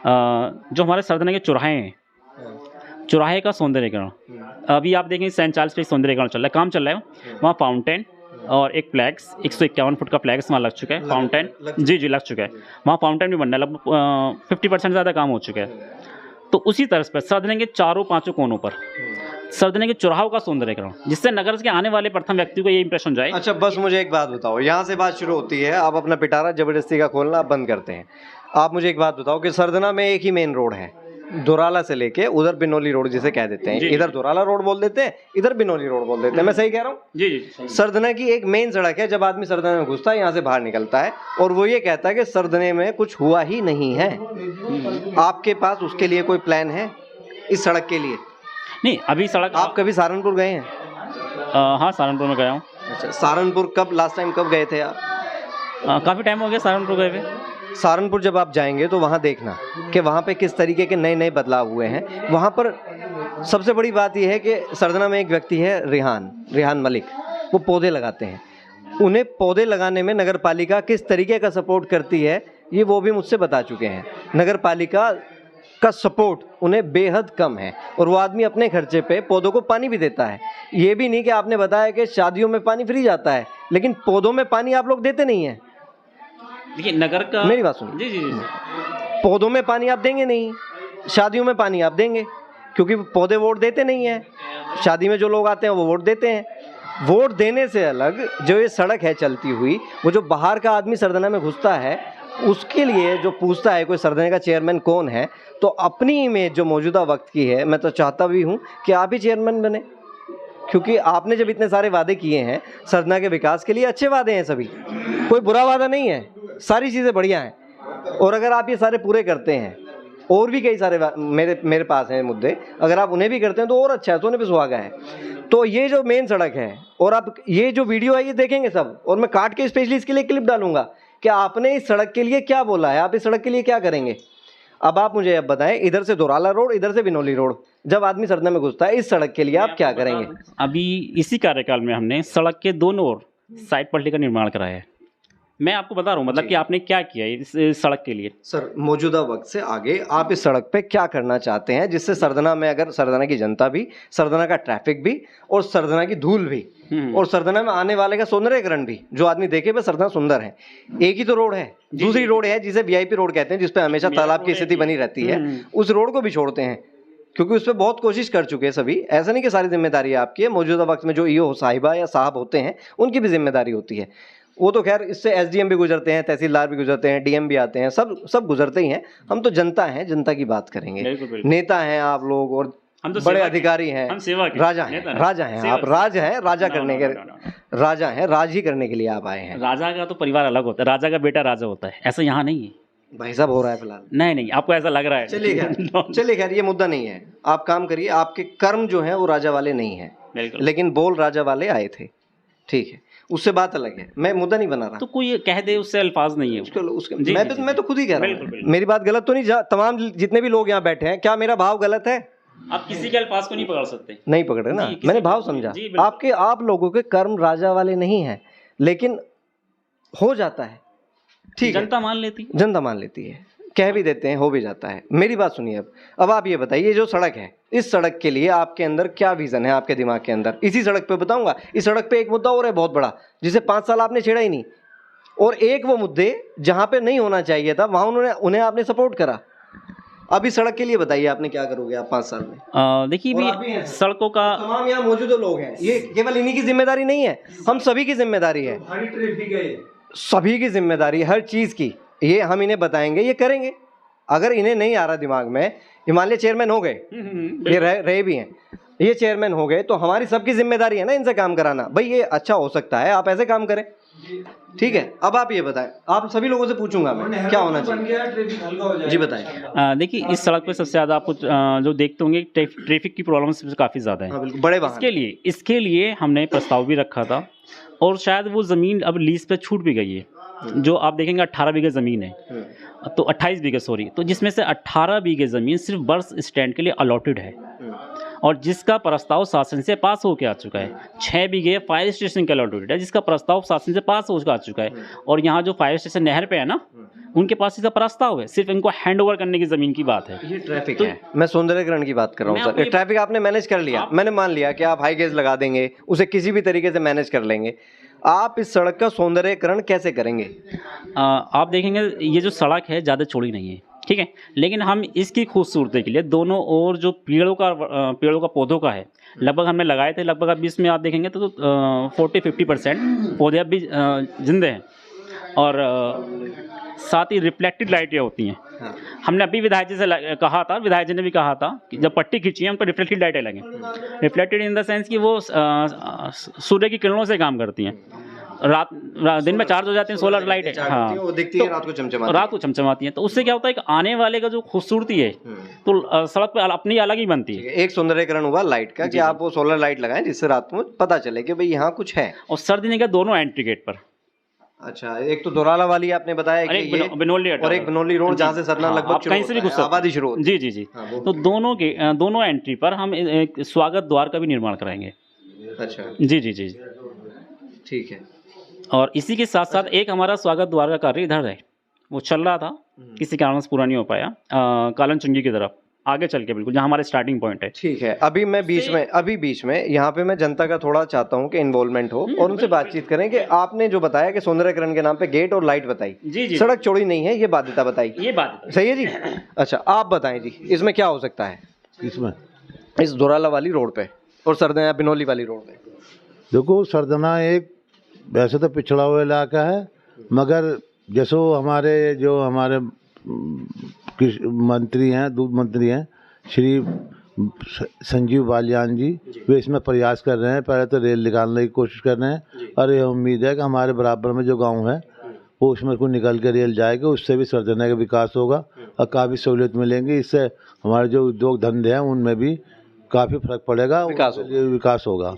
जो हमारे सरदना के चौराहे हैं, चौराहे का सौंदर्यीकरण। अभी आप देखेंगे 47 पे सौंदर्यीकरण चल रहा है, काम चल रहा है। वहाँ फाउंटेन और एक फ्लैग्स, 151 फुट का फ्लैग्स वहाँ लग चुका है। फाउंटेन जी लग चुका है, वहाँ फाउंटेन भी बन रहा है, लगभग 50% ज़्यादा काम हो चुका है। तो उसी तरह पर सरदना के 4-5 कोनों पर सरदना के चौराहों का सौंदर्यीकरण, जिससे नगर के आने वाले प्रथम व्यक्ति को ये इंप्रेशन जाए। अच्छा, बस मुझे एक बात बताओ, यहाँ से बात शुरू होती है, आप अपना पिटारा जबरदस्ती का खोलना आप बंद करते हैं। आप मुझे एक बात बताओ कि सरदना में एक ही मेन रोड है, दोराला से लेके उधर बिनोली रोड जिसे कह देते हैं, इधर दोराला रोड बोल देते हैं, इधर बिनोली रोड बोल देते हैं, मैं सही कह रहा हूँ? जी। सरदना की एक मेन सड़क है, जब आदमी सरदना में घुसता है यहाँ से बाहर निकलता है और वो ये कहता है कि सरदने में कुछ हुआ ही नहीं है। आपके पास उसके लिए कोई प्लान है इस सड़क के लिए? नहीं, अभी सड़क। आप कभी सहारनपुर गए हैं? हाँ, सहारनपुर में गया हूँ। अच्छा, सहारनपुर कब लास्ट टाइम कब गए थे आप? काफ़ी टाइम हो गया सहारनपुर गए हुए। सहारनपुर जब आप जाएंगे तो वहाँ देखना कि वहाँ पे किस तरीके के नए नए बदलाव हुए हैं। वहाँ पर सबसे बड़ी बात यह है कि सरदना में एक व्यक्ति है रेहान मलिक, वो पौधे लगाते हैं। उन्हें पौधे लगाने में नगर पालिका किस तरीके का सपोर्ट करती है ये वो भी मुझसे बता चुके हैं। नगर पालिका का सपोर्ट उन्हें बेहद कम है और वो आदमी अपने खर्चे पे पौधों को पानी भी देता है। ये भी नहीं कि आपने बताया कि शादियों में पानी फ्री जाता है, लेकिन पौधों में पानी आप लोग देते नहीं हैं। देखिए, नगर का, मेरी बात सुनो। जी। पौधों में पानी आप देंगे नहीं, शादियों में पानी आप देंगे, क्योंकि पौधे वोट देते नहीं हैं। शादी में जो लोग आते हैं वो वोट देते हैं। वोट देने से अलग जो ये सड़क है चलती हुई, वो जो बाहर का आदमी सरदना में घुसता है उसके लिए जो पूछता है कोई सरदने का चेयरमैन कौन है, तो अपनी इमेज जो मौजूदा वक्त की है, मैं तो चाहता भी हूँ कि आप ही चेयरमैन बने, क्योंकि आपने जब इतने सारे वादे किए हैं सरदना के विकास के लिए, अच्छे वादे हैं सभी, कोई बुरा वादा नहीं है, सारी चीज़ें बढ़िया हैं। और अगर आप ये सारे पूरे करते हैं, और भी कई सारे मेरे पास हैं मुद्दे, अगर आप उन्हें भी करते हैं तो और अच्छा है, सोने पे सुहागा है। तो ये जो मेन सड़क है, और आप ये जो वीडियो है ये देखेंगे सब, और मैं काट के स्पेशली इसके लिए क्लिप डालूंगा कि आपने इस सड़क के लिए क्या बोला है, आप इस सड़क के लिए क्या करेंगे। अब आप मुझे अब बताएं, इधर से दोराला रोड, इधर से बिनोली रोड, जब आदमी सरदना में घुसता है, इस सड़क के लिए आप क्या करेंगे? अभी इसी कार्यकाल में हमने सड़क के दोनों ओर साइड पट्टी का निर्माण कराया है। मैं आपको बता रहा हूँ, मतलब कि आपने क्या किया है इस सड़क के लिए। सर, मौजूदा वक्त से आगे आप इस सड़क पे क्या करना चाहते हैं, जिससे सरदना में, अगर सरदना की जनता भी, सरदना का ट्रैफिक भी और सरदना की धूल भी और सरदना में आने वाले का सौंदर्यकरण भी, जो आदमी देखे वह सरदना सुंदर है। एक ही तो रोड है, दूसरी रोड है जिसे वीआईपी रोड कहते हैं, जिसपे हमेशा तालाब की स्थिति बनी रहती है, उस रोड को भी छोड़ते हैं क्योंकि उस पर बहुत कोशिश कर चुके हैं सभी। ऐसा नहीं कि सारी जिम्मेदारी आपकी है, मौजूदा वक्त में जो ईओ साहिबा या साहब होते हैं उनकी भी जिम्मेदारी होती है। वो तो खैर इससे एसडीएम भी गुजरते हैं, तहसीलदार भी गुजरते हैं, डीएम भी आते हैं, सब गुजरते ही हैं। हम तो जनता हैं, जनता की बात करेंगे। नेता हैं आप लोग और हम तो बड़े अधिकारी हैं, हम सेवा के राजा हैं, राजा हैं आप, राज हैं, राजा करने के राजा हैं, राज ही करने के लिए आप आए हैं। राजा का तो परिवार अलग होता है, राजा का बेटा राजा होता है, ऐसा यहाँ नहीं है भाई साहब। हो रहा है फिलहाल, नहीं आपको ऐसा लग रहा है। चलिए खैर ये मुद्दा नहीं है। आप काम करिए, आपके कर्म जो है वो राजा वाले नहीं है, लेकिन बोल राजा वाले आए थे, ठीक है, उससे बात अलग है। मैं मुद्दा नहीं बना रहा, तो कोई कह दे उससे अल्फाज नहीं है मैं तो खुद ही कह रहा हूँ, मेरी बात गलत तो नहीं। तमाम जितने भी लोग यहाँ बैठे हैं, क्या मेरा भाव गलत है? आप किसी के अल्फाज को नहीं पकड़ सकते। नहीं पकड़े ना, मैंने भाव समझा। आप लोगों के कर्म राजा वाले नहीं हैं, लेकिन हो जाता है, ठीक है, जनता मान लेती है, कह भी देते हैं, हो भी जाता है। मेरी बात सुनिए अब आप ये बताइए, जो सड़क है, इस सड़क के लिए आपके अंदर क्या विजन है, आपके दिमाग के अंदर? इसी सड़क पे बताऊंगा, इस सड़क पे एक मुद्दा और है बहुत बड़ा, जिसे 5 साल आपने छेड़ा ही नहीं, और एक वो मुद्दे जहां पे नहीं होना चाहिए था वहां उन्हें आपने सपोर्ट करा। अब इस सड़क के लिए बताइए आपने क्या करोगे आप 5 साल में? देखिए भी सड़कों का तमाम यहाँ मौजूद लोग हैं, ये केवल इन्हीं की जिम्मेदारी नहीं है, हम सभी की जिम्मेदारी है, सभी की जिम्मेदारी हर चीज की। ये हम इन्हें बताएंगे, ये करेंगे। अगर इन्हें नहीं आ रहा दिमाग में, हिमालय चेयरमैन हो गए, ये रहे भी हैं, ये चेयरमैन हो गए, तो हमारी सबकी जिम्मेदारी है ना इनसे काम कराना। भाई ये अच्छा हो सकता है, आप ऐसे काम करें, ठीक है। अब आप ये बताएं, आप सभी लोगों से पूछूंगा मैं, क्या होना चाहिए, जी बताएं। देखिए इस सड़क पे सबसे ज़्यादा आपको जो देखते होंगे ट्रैफिक की प्रॉब्लम काफ़ी ज़्यादा है। बिल्कुल, बड़े वाहन। इसके लिए हमने प्रस्ताव भी रखा था, और शायद वो ज़मीन अब लीज पे छूट भी गई है। जो आप देखेंगे 18 बीघे ज़मीन है, तो 28 बीघे सॉरी, तो जिसमें से 18 बीघे ज़मीन सिर्फ बस स्टैंड के लिए अलॉटेड है, और जिसका प्रस्ताव शासन से पास होकर आ चुका है। 6 बीघे फायर स्टेशन के अलॉटेड है, जिसका प्रस्ताव शासन से पास होकर आ चुका है, और यहाँ जो फायर स्टेशन नहर पे है ना, उनके पास इसका प्रस्ताव है, सिर्फ इनको हैंड ओवर करने की ज़मीन की बात है। ये ट्रैफिक है, मैं सौंदर्यकरण की बात कर रहा हूँ सर। ट्रैफिक आपने मैनेज कर लिया, मैंने मान लिया कि आप हाई गेज लगा देंगे, उसे किसी भी तरीके से मैनेज कर लेंगे। आप इस सड़क का सौंदर्यकरण कैसे करेंगे? आप देखेंगे ये जो सड़क है ज़्यादा चौड़ी नहीं है, ठीक है, लेकिन हम इसकी खूबसूरती के लिए दोनों ओर जो पेड़ों का पौधों का है, लगभग हमने लगाए थे, लगभग अब इसमें आप देखेंगे तो 40-50% पौधे अब भी जिंदे हैं, और साथ ही रिफ्लेक्टेड लाइटें होती हैं। हाँ। हमने अभी विधायक जी से कहा था, विधायक जी ने भी कहा था कि जब पट्टी खींची है, उनको रिफ्लेक्टेड लाइटें लगें। रिफ्लेक्टेड इन द सेंस कि वो सूर्य की किरणों से काम करती हैं। दिन में चार्ज हो जाते हैं, सोलर लाइट है, हाँ, वो दिखती है, रात को चमचमाती है। तो उससे क्या होता है कि आने वाले का जो खूबसूरती है, तो सड़क पे अपनी अलग ही बनती है। एक सौंदर्यकरण हुआ लाइट का कि आप वो सोलर लाइट लगाएं, जिससे रात में पता चले कि भाई यहाँ कुछ है। और सर्दी ने क्या, दोनों एंट्री गेट पर। अच्छा, एक तो दोराला वाली आपने बताया कि ये बिनोली, और एक बिनोली रोड, जहाँ से सरना लगभग कहीं से भी घुस आबादी शुरू होती है। जी। तो दोनों एंट्री पर हम एक स्वागत द्वार का भी निर्माण कराएंगे। अच्छा, जी, ठीक है। और इसी के साथ साथ एक हमारा स्वागत द्वार का कार्य इधर है, वो चल रहा था, किसी कारण से पूरा नहीं हो पाया, कालन चुंगी की तरफ आगे चल के, बिल्कुल जहाँ हमारे स्टार्टिंग पॉइंट है। ठीक है, अभी बीच में यहाँ पे मैं जनता का थोड़ा चाहता हूँ कि इन्वॉल्वमेंट हो और उनसे बातचीत करें कि आपने जो बताया कि सौंदर्यकरण के नाम पे गेट और लाइट बताई, जी, सड़क चौड़ी नहीं है, ये बाध्यता बताई, ये बात सही है जी। अच्छा, आप बताएं जी, इसमें क्या हो सकता है? इसमें इस दोराला वाली रोड पे और सरदना बिनौली वाली रोड पे? देखो, सरदना एक वैसे तो पिछड़ा हुआ इलाका है, मगर जैसो हमारे मंत्री हैं, दूध मंत्री हैं श्री संजीव बालियान जी, वे इसमें प्रयास कर रहे हैं। पहले तो रेल निकालने की कोशिश कर रहे हैं, और ये उम्मीद है कि हमारे बराबर में जो गांव है वो उसमें को निकल कर रेल जाएगी, उससे भी सरदना का विकास होगा और काफ़ी सहूलियत मिलेंगी। इससे हमारे जो उद्योग धंधे हैं उनमें भी काफ़ी फर्क पड़ेगा, विकास होगा।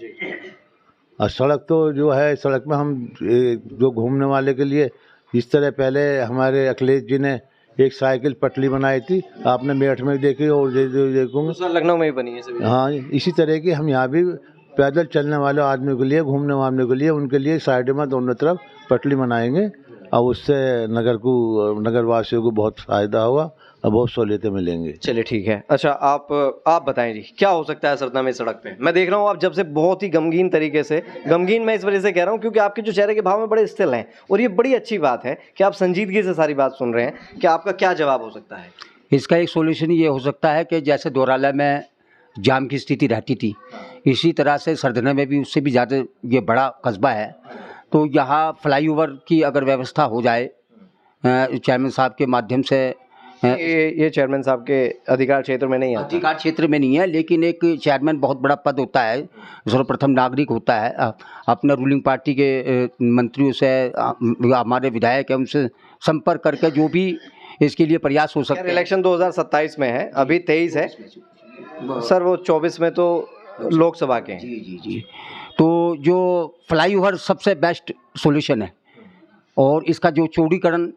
और सड़क तो जो है, सड़क में हम जो घूमने वाले के लिए, जिस तरह पहले हमारे अखिलेश जी ने एक साइकिल पटली बनाई थी, आपने मेरठ में देखी और देखूंगा लखनऊ में भी बनी है सभी। हाँ, इसी तरह की हम यहाँ भी पैदल चलने वाले आदमियों के लिए, घूमने वाले के लिए, उनके लिए साइड में दोनों तरफ पटली बनाएंगे, और उससे नगर वासियों को बहुत फ़ायदा होगा और बहुत सहूलियतें मिलेंगी। चलिए ठीक है। अच्छा आप बताएं जी, क्या हो सकता है सरना में सड़क पे? मैं देख रहा हूँ आप जब से बहुत ही गमगीन तरीके से, गमगीन मैं इस वजह से कह रहा हूँ क्योंकि आपके जो चेहरे के भाव में बड़े स्थिर हैं, और ये बड़ी अच्छी बात है कि आप संजीदगी से सारी बात सुन रहे हैं। कि आपका क्या जवाब हो सकता है? इसका एक सॉल्यूशन ये हो सकता है कि जैसे दोराला में जाम की स्थिति रहती थी, इसी तरह से सरदना में भी उससे भी ज़्यादा ये बड़ा कस्बा है, तो यहाँ फ्लाईओवर की अगर व्यवस्था हो जाए चेयरमैन साहब के माध्यम से। ये चेयरमैन साहब के अधिकार क्षेत्र में नहीं आता। अधिकार क्षेत्र में नहीं है, लेकिन एक चेयरमैन बहुत बड़ा पद होता है, सर्वप्रथम नागरिक होता है, अपना रूलिंग पार्टी के मंत्रियों से हमारे विधायक है उनसे संपर्क करके जो भी इसके लिए प्रयास हो सकते हैं। इलेक्शन 2027 में है, अभी 23 है सर, वो 24 में तो लोकसभा के हैं। जी जी जी। तो जो फ्लाईओवर सबसे बेस्ट सॉल्यूशन है, और इसका जो चौड़ीकरण,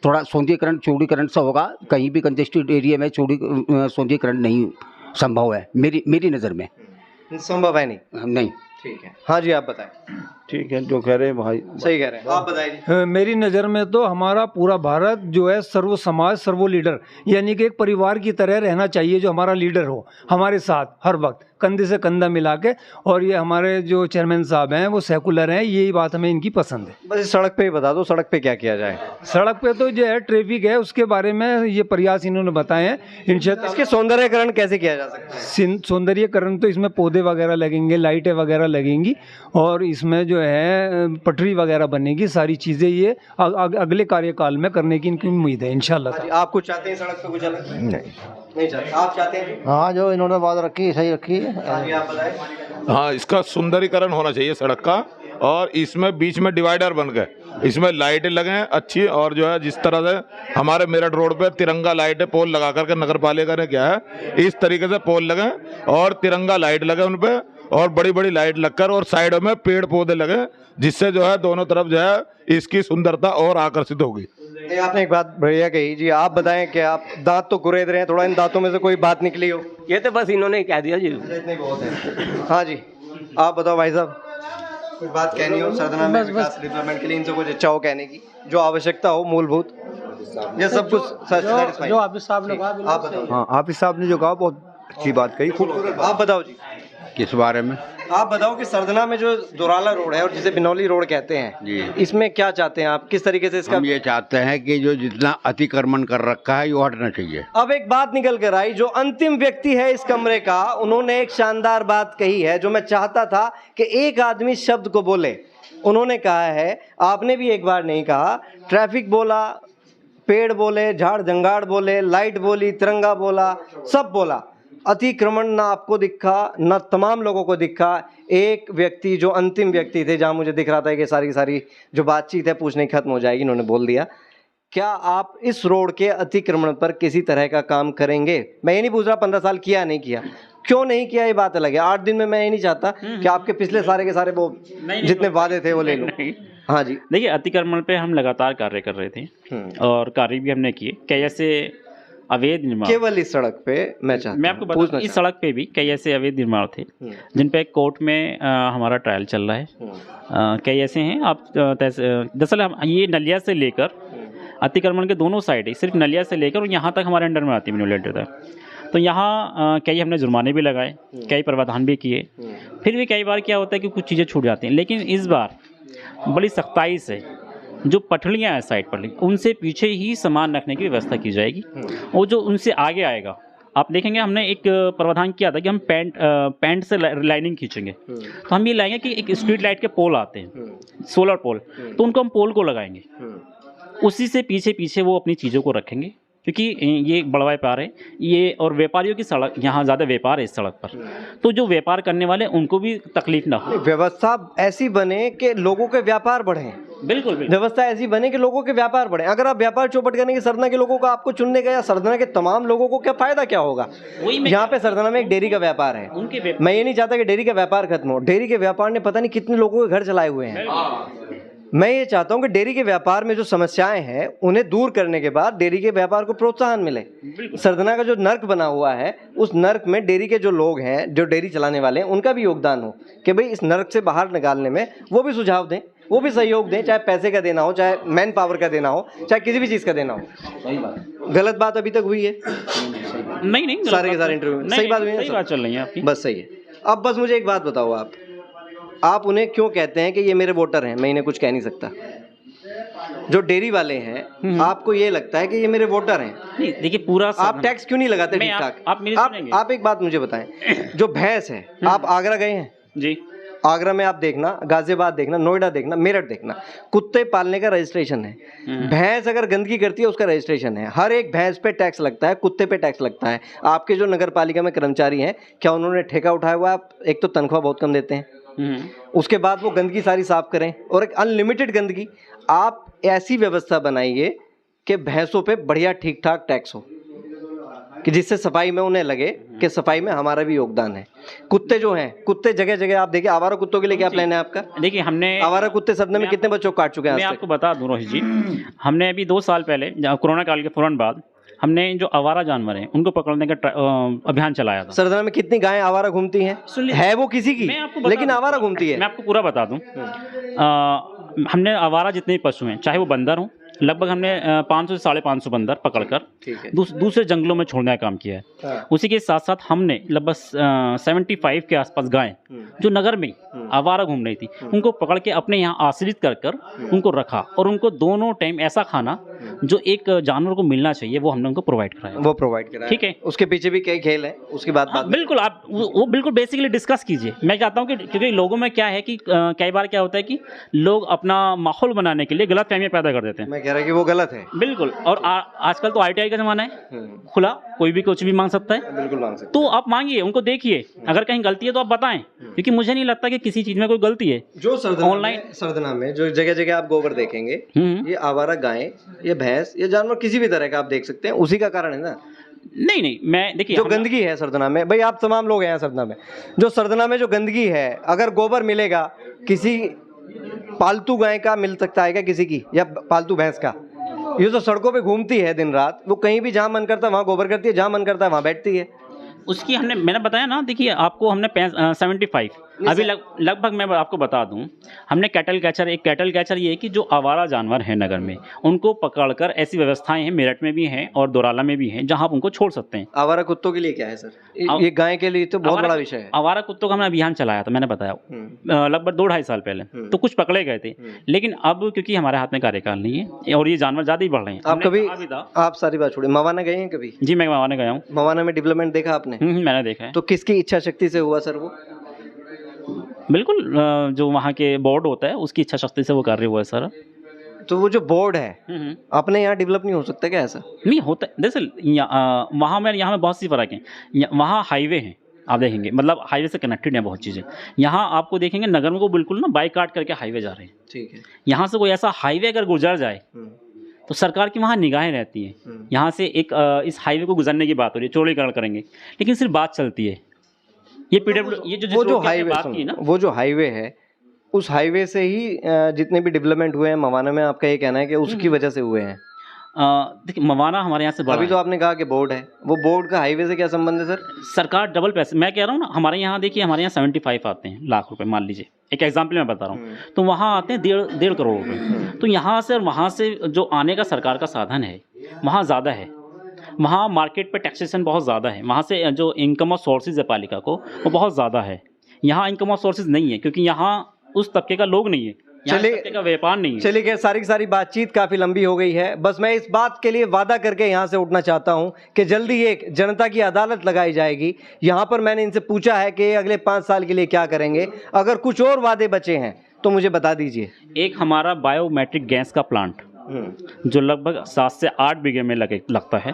थोड़ा सौंदर्यीकरण चौड़ीकरण से होगा, कहीं भी कंजेस्टेड एरिया में सौंदर्यीकरण नहीं संभव है मेरी नज़र में। संभव है नहीं। ठीक है। हाँ जी, आप बताएं। ठीक है, जो कह रहे हैं भाई सही कह रहे हैं, आप बताइए। मेरी नज़र में तो हमारा पूरा भारत जो है सर्व समाज सर्वो लीडर, यानी कि एक परिवार की तरह रहना चाहिए, जो हमारा लीडर हो हमारे साथ हर वक्त कंधे से कंधा मिला के। और ये हमारे जो चेयरमैन साहब हैं वो सेकुलर हैं, यही बात हमें इनकी पसंद है। बस इस सड़क पे ही बता दो, सड़क पे क्या किया जाए? सड़क पे तो जो है ट्रैफिक है, उसके बारे में ये प्रयास इन्होंने बताए हैं। इसके सौंदर्यकरण कैसे किया जा सकता है? सौंदर्यीकरण तो इसमें पौधे वगैरह लगेंगे, लाइटें वगैरह लगेंगी, और इसमें जो है पटरी वगैरह बनेगी, सारी चीज़ें ये अगले कार्यकाल में करने की इनकी उम्मीद है इंशाल्लाह। आप कुछ चाहते हैं सड़क पे कुछ अलग? नहीं चाहते। आप चाहते हैं? हाँ, जो इन्होंने बात रखी सही रखी है। आप बताएं। हाँ, इसका सुंदरीकरण होना चाहिए सड़क का, और इसमें बीच में डिवाइडर बन गए, इसमें लाइटें लगें अच्छी, और जो है जिस तरह से हमारे मेरठ रोड पे तिरंगा लाइट पोल लगा करके नगर पालिका ने क्या है, इस तरीके से पोल लगे और तिरंगा लाइट लगे उन पे, और बड़ी बड़ी लाइट लगकर, और साइडों में पेड़ पौधे लगे, जिससे जो है दोनों तरफ जो है इसकी सुंदरता और आकर्षित होगी। आपने एक बात बढ़िया कही जी। आप बताएं कि आप दांत तो कुरेद रहे हैं, थोड़ा इन दांतों में से कोई बात निकली हो? ये तो बस इन्होंने कह दिया जी। इतने बहुत है। हाँ जी, आप बताओ भाई साहब, कोई बात कहनी हो सरदना में विकास डेवलपमेंट के लिए, इनसे कुछ इच्छा हो कहने की, जो आवश्यकता हो मूलभूत, ये सब कुछ जो हाफिज साहब ने कहा, आप बताओ। हाँ, हाफिज साहब ने जो कहा बहुत अच्छी बात कही। आप बताओ जी, किस बारे में? आप बताओ कि सरदना में जो दोराला रोड है और जिसे बिनौली रोड कहते हैं जी, इसमें क्या चाहते हैं आप? किस तरीके से इसका? हम ये चाहते हैं कि जो जितना अतिक्रमण कर रखा है वो हटना चाहिए। अब एक बात निकल कर आई, जो अंतिम व्यक्ति है इस कमरे का, उन्होंने एक शानदार बात कही है जो मैं चाहता था कि एक आदमी शब्द को बोले। उन्होंने कहा है, आपने भी एक बार नहीं कहा, ट्रैफिक बोला, पेड़ बोले, झाड़ जंगाड़ बोले, लाइट बोली, तिरंगा बोला, सब बोला, अतिक्रमण ना आपको दिखा ना तमाम लोगों को दिखा। एक व्यक्ति जो अंतिम व्यक्ति थे, जहां मुझे दिख रहा था कि सारी की सारी जो बातचीत है पूछने खत्म हो जाएगी, इन्होंने बोल दिया। क्या आप इस रोड के अतिक्रमण पर किसी तरह का काम करेंगे? मैं ये नहीं पूछ रहा 15 साल किया नहीं किया, क्यों नहीं किया ये बात अलग है। 8 दिन में मैं ये नहीं चाहता कि आपके पिछले सारे के सारे वो जितने वादे थे वो ले लो। हाँ जी, देखिए, अतिक्रमण पे हम लगातार कार्य कर रहे थे, और कार्य भी हमने किए। कई ऐसे अवैध निर्माण, केवल इस सड़क पे मैं आपको बता, इस सड़क पे भी कई ऐसे अवैध निर्माण थे जिन पे कोर्ट में हमारा ट्रायल चल रहा है। कई ऐसे हैं, आप दरअसल हम ये नलिया से लेकर अतिक्रमण के दोनों साइड, सिर्फ नलिया से लेकर और यहाँ तक हमारे अंडर में आती है म्यूनिसिपैलिटी तक। तो यहाँ कई हमने जुर्माने भी लगाए, कई प्रावधान भी किए, फिर भी कई बार क्या होता है कि कुछ चीज़ें छूट जाती हैं। लेकिन इस बार बड़ी सख्ताई से जो पटड़ियाँ हैं साइड पर, उनसे पीछे ही सामान रखने की व्यवस्था की जाएगी, और जो उनसे आगे आएगा, आप देखेंगे हमने एक प्रावधान किया था कि हम पैंट से लाइनिंग खींचेंगे। तो हम ये लाएंगे कि एक स्ट्रीट लाइट के पोल आते हैं, सोलर पोल, तो उनको हम पोल को लगाएंगे, उसी से पीछे पीछे वो अपनी चीज़ों को रखेंगे, क्योंकि ये बड़ा व्यापार है ये, और व्यापारियों की सड़क, यहाँ ज़्यादा व्यापार है इस सड़क पर, तो जो व्यापार करने वाले उनको भी तकलीफ ना हो। व्यवस्था ऐसी बने कि लोगों के व्यापार बढ़े। बिल्कुल, व्यवस्था ऐसी बने कि लोगों के व्यापार बढ़े। अगर आप व्यापार चौपट करने के सरदना के लोगों को आपको चुनने का, या सरदना के तमाम लोगों को क्या फायदा क्या होगा? यहाँ पे सरदना में एक डेयरी का व्यापार है, मैं ये नहीं चाहता कि डेयरी का व्यापार खत्म हो। डेयरी के व्यापार ने पता नहीं कितने लोगों के घर चलाए हुए हैं। मैं ये चाहता हूं कि डेयरी के व्यापार में जो समस्याएं हैं उन्हें दूर करने के बाद डेयरी के व्यापार को प्रोत्साहन मिले। सरदना का जो नर्क बना हुआ है, उस नर्क में डेयरी के जो लोग हैं, जो डेयरी चलाने वाले हैं, उनका भी योगदान हो कि भाई इस नर्क से बाहर निकालने में वो भी सुझाव दें। वो भी सहयोग दें, चाहे पैसे का देना हो, चाहे मैन पावर का देना हो, चाहे किसी भी चीज़ का देना हो। सही बात। गलत बात अभी तक हुई है? नहीं सारे के सारे इंटरव्यू में सही बात हुई है, सही बात चल रही है आपकी। बस सही है। अब बस मुझे एक बात बताओ, आप उन्हें क्यों कहते हैं कि ये मेरे वोटर हैं? मैं इन्हें कुछ कह नहीं सकता। जो डेयरी वाले हैं, आपको ये लगता है कि ये मेरे वोटर हैं? नहीं देखिए, पूरा आप टैक्स क्यों नहीं लगाते ठीक ठाक? आप मेरी सुनेंगे। आप एक बात मुझे बताएं, जो भैंस है, आप आगरा गए हैं? जी। आगरा में आप देखना, गाजियाबाद देखना, नोएडा देखना, मेरठ देखना, कुत्ते पालने का रजिस्ट्रेशन है। भैंस अगर गंदगी करती है उसका रजिस्ट्रेशन है। हर एक भैंस पे टैक्स लगता है, कुत्ते पे टैक्स लगता है। आपके जो नगर पालिका में कर्मचारी हैं, क्या उन्होंने ठेका उठाया हुआ? आप एक तो तनख्वाह बहुत कम देते हैं, उसके बाद वो गंदगी सारी साफ करें, और एक अनलिमिटेड गंदगी। आप ऐसी व्यवस्था बनाइए कि भैंसों पे बढ़िया ठीक ठाक टैक्स हो, कि जिससे सफाई में उन्हें लगे कि सफाई में हमारा भी योगदान है। कुत्ते जो हैं, कुत्ते जगह जगह आप देखिए, आवारा कुत्तों के लिए क्या प्लान है आपका? देखिए, हमने आवारा कुत्ते सदन में कितने बच्चों को काट चुके हैं? मैं आपको बता दूं रोहित जी, हमने अभी 2 साल पहले कोरोना काल के फौरन बाद हमने जो आवारा जानवर हैं उनको पकड़ने का अभियान चलाया था। सरदाना में कितनी गायें आवारा घूमती हैं? है वो किसी की, लेकिन आवारा घूमती है। मैं आपको पूरा बता दूं, हमने आवारा जितने भी पशु हैं, चाहे वो बंदर हों, लगभग हमने 500 से 550 बंदर पकड़कर दूसरे जंगलों में छोड़ने का काम किया है। उसी के साथ साथ हमने लगभग 75 के आसपास गायें जो नगर में आवारा घूम रही थी, उनको पकड़ के अपने यहाँ आश्रित कर कर उनको रखा, और उनको दोनों टाइम ऐसा खाना जो एक जानवर को मिलना चाहिए वो हमने उनको प्रोवाइड कराया। वो प्रोवाइड कराया, ठीक है। उसके पीछे भी कई खेल हैं, उसकी बात बिल्कुल आप वो बिल्कुल बेसिकली डिस्कस कीजिए। मैं चाहता हूँ कि क्योंकि लोगों में क्या है कि कई बार क्या होता है कि लोग अपना माहौल बनाने के लिए गलत फहमियाँ पैदा कर देते हैं। मैं कह रहा कि वो गलत है। बिल्कुल। और आजकल तो ITI का जमाना है, खुला कोई भी कुछ भी मांग सकता है। बिल्कुल मांग सकता है। तो आप मांगिए, उनको देखिए, अगर कहीं गलती है तो आप बताएं, क्योंकि मुझे नहीं लगता कि किसी चीज में कोई गलती है। जो सरदना में जो जगह जगह आप गोबर देखेंगे, ये आवारा गायें, ये भैंस, ये जानवर किसी भी तरह का आप देख सकते हैं, उसी का कारण है ना। नहीं, मैं देखिए, जो गंदगी है सरदना में, भाई आप तमाम लोग हैं सरदना में, जो सरदना में जो गंदगी है, अगर गोबर मिलेगा किसी पालतू गाय का मिल सकता है क्या किसी की, या पालतू भैंस का? ये जो सड़कों पे घूमती है दिन रात, वो कहीं भी जहाँ मन करता है वहाँ गोबर करती है, जहाँ मन करता है वहाँ बैठती है। उसकी मैंने बताया ना, देखिए आपको हमने 75 अभी लगभग मैं आपको बता दूं, हमने कैटल कैचर ये है कि जो आवारा जानवर हैं नगर में, उनको पकड़कर ऐसी व्यवस्थाएं हैं, मेरठ में भी हैं और दोराला में भी हैं, जहां आप उनको छोड़ सकते हैं। आवारा कुत्तों के लिए क्या है सर? ये गाय के लिए तो बहुत बड़ा विषय है। आवारा कुत्तों का हमने अभियान चलाया था, मैंने बताया लगभग 2-2.5 साल पहले, तो कुछ पकड़े गए थे, लेकिन अब क्योंकि हमारे हाथ में कार्यकाल नहीं है और ये जानवर ज्यादा ही बढ़ रहे हैं। आप कभी, आप सारी बात छोड़िए, मवाना गए हैं कभी? जी, मैं मवाना गया हूँ। मवाना में डेवलपमेंट देखा आपने? मैंने देखा है। तो किसकी इच्छा शक्ति से हुआ सर वो? बिल्कुल, जो वहाँ के बोर्ड होता है उसकी इच्छा शक्ति से वो कार्य हुआ है सर। तो वो जो बोर्ड है अपने यहाँ डेवलप नहीं हो सकता क्या? ऐसा नहीं होता, दरअसल वहाँ में बहुत सी फर्क है। वहाँ हाईवे हैं, आप देखेंगे, मतलब हाईवे से कनेक्टेड है बहुत चीज़ें। यहाँ आपको देखेंगे नगर में को बिल्कुल ना बाई काट करके हाईवे जा रहे हैं। ठीक है। यहाँ से कोई ऐसा हाईवे अगर गुजर जाए तो सरकार की वहाँ निगाहें रहती हैं। यहाँ से एक इस हाईवे को गुजरने की बात हो रही है, चौड़ीकरण करेंगे, लेकिन सिर्फ बात चलती है। ये PW ये जो हाईवे बात की ना, वो जो हाईवे है, उस हाईवे से ही जितने भी डेवलपमेंट हुए हैं मवाना में, आपका ये कहना है कि उसकी वजह से हुए हैं? देखिए, मवाना हमारे यहाँ से बड़ा अभी तो आपने कहा कि बोर्ड है, वो बोर्ड का हाईवे से क्या संबंध है सर? सरकार डबल पैसे, मैं कह रहा हूँ ना, हमारे यहाँ देखिए, हमारे यहाँ 75 आते हैं लाख रुपए, मान लीजिए एक एग्जाम्पल मैं बता रहा हूँ, तो वहाँ आते हैं 1.5 करोड़ रुपए। तो यहाँ से और वहाँ से जो आने का सरकार का साधन है वहाँ ज़्यादा है, वहाँ मार्केट पे टैक्सेशन बहुत ज़्यादा है, वहाँ से जो इनकम ऑफ सोर्सेज है पालिका को वो बहुत ज़्यादा है। यहाँ इनकम ऑफ सोर्सेज नहीं है, क्योंकि यहाँ उस तबके का लोग नहीं है, तबके का व्यापार नहीं है। चलिए, क्या सारी की सारी बातचीत काफ़ी लंबी हो गई है। बस मैं इस बात के लिए वादा करके यहाँ से उठना चाहता हूँ कि जल्दी एक जनता की अदालत लगाई जाएगी। यहाँ पर मैंने इनसे पूछा है कि अगले 5 साल के लिए क्या करेंगे, अगर कुछ और वादे बचे हैं तो मुझे बता दीजिए। एक हमारा बायोमेट्रिक गैस का प्लांट जो लगभग 7 से 8 बीघे में लगता है,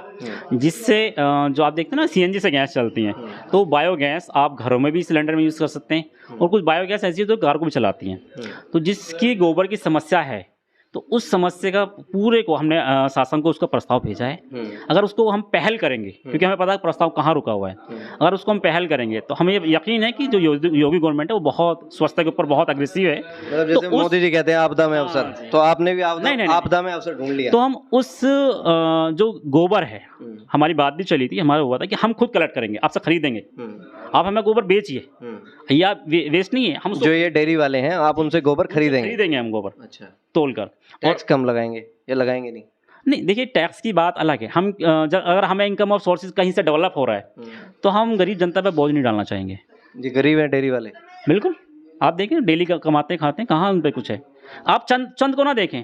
जिससे जो आप देखते हैं ना CNG से गैस चलती हैं, तो बायोगैस आप घरों में भी सिलेंडर में यूज़ कर सकते हैं, और कुछ बायोगैस ऐसी है तो कार को भी चलाती हैं। तो जिसकी गोबर की समस्या है, तो उस समस्या का पूरे को हमने शासन को उसका प्रस्ताव भेजा है। अगर उसको हम पहल करेंगे, क्योंकि हमें पता है प्रस्ताव कहाँ रुका हुआ है, अगर उसको हम पहल करेंगे तो हमें यकीन है कि जो योगी गवर्नमेंट है वो बहुत स्वच्छता के ऊपर बहुत अग्रेसिव है। मतलब जैसे तो मोदी जी कहते हैं आपदा में अवसर, तो आपने भी आपदा में अवसर ढूंढ लिया। तो हम उस जो गोबर है, हमारी बात भी चली थी, हमारा हुआ था कि हम खुद कलेक्ट करेंगे, आपसे खरीदेंगे, आप हमें गोबर बेचिए, या वेस्ट नहीं है, हम उसको जो ये डेयरी वाले हैं आप उनसे गोबर खरीदेंगे? खरीदेंगे हम गोबर अच्छा, तोल कर। टैक्स कम लगाएंगे या लगाएंगे नहीं? नहीं, देखिए टैक्स की बात अलग है। हम अगर हमें इनकम ऑफ सोर्सेज कहीं से डेवलप हो रहा है तो हम गरीब जनता पे बोझ नहीं डालना चाहेंगे। जी, गरीब हैं डेयरी वाले? बिल्कुल, आप देखें डेली का कमाते खाते हैं, कहाँ उन पे कुछ है। आप चंद को ना देखें,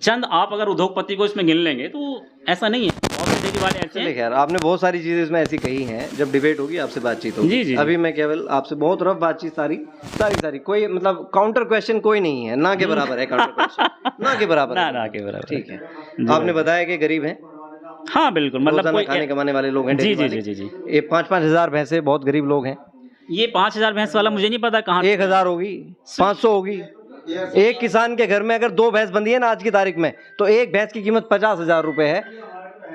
चंद आप अगर उद्योगपति को इसमें गिन लेंगे तो ऐसा नहीं है, बहुत से डेयरी वाले ऐसे हैं। खैर, आपने बहुत सारी चीजें इसमें ऐसी कही हैं, जब डिबेट होगी आपसे बातचीत होगी। जी, जी, अभी मैं केवल आपसे बहुत रफ बातचीत, सारी कोई मतलब काउंटर क्वेश्चन कोई नहीं है, ना के बराबर है काउंटर क्वेश्चन, ना के बराबर है। ना के बराबर। ठीक है, आपने बताया कि गरीब हैं। हाँ बिल्कुल, मतलब रोजाना कोई खाने कमाने वाले लोग हैं जी डेयरी जी वाले। जी जी जी। ये 5-5 हजार भैंसे बहुत गरीब लोग हैं। ये 5,000 भैंस वाला मुझे नहीं पता कहाँ। 1,000 होगी, 500 होगी। एक किसान के घर में अगर 2 भैंस बंधी है ना आज की तारीख में, तो एक भैंस की कीमत 50,000 रुपए है।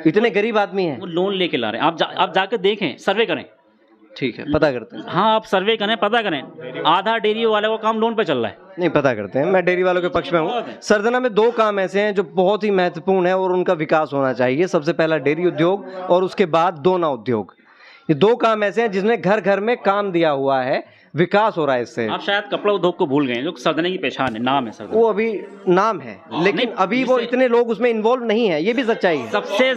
इतने गरीब आदमी हैं। वो लोन लेके ला रहे हैं। आप जाकर देखें, सर्वे करें। ठीक है, पता करते हैं। हाँ, आप सर्वे करें, पता करें। आधा डेयरी वाले का काम लोन पे चल रहा है। नहीं, पता करते हैं। मैं डेयरी वालों के पक्ष में हूँ। सरदना में 2 काम ऐसे हैं जो बहुत ही महत्वपूर्ण है और उनका विकास होना चाहिए। सबसे पहला डेयरी उद्योग और उसके बाद दोना उद्योग। ये 2 काम ऐसे हैं जिसने घर घर में काम दिया हुआ है, विकास हो रहा है इससे। आप शायद कपड़ा उद्योग को भूल गए, जो सरदने की पहचान है, नाम है सरदना। वो अभी नाम है, लेकिन अभी वो इतने लोग उसमें इन्वॉल्व नहीं है, ये भी सच्चाई है। सबसे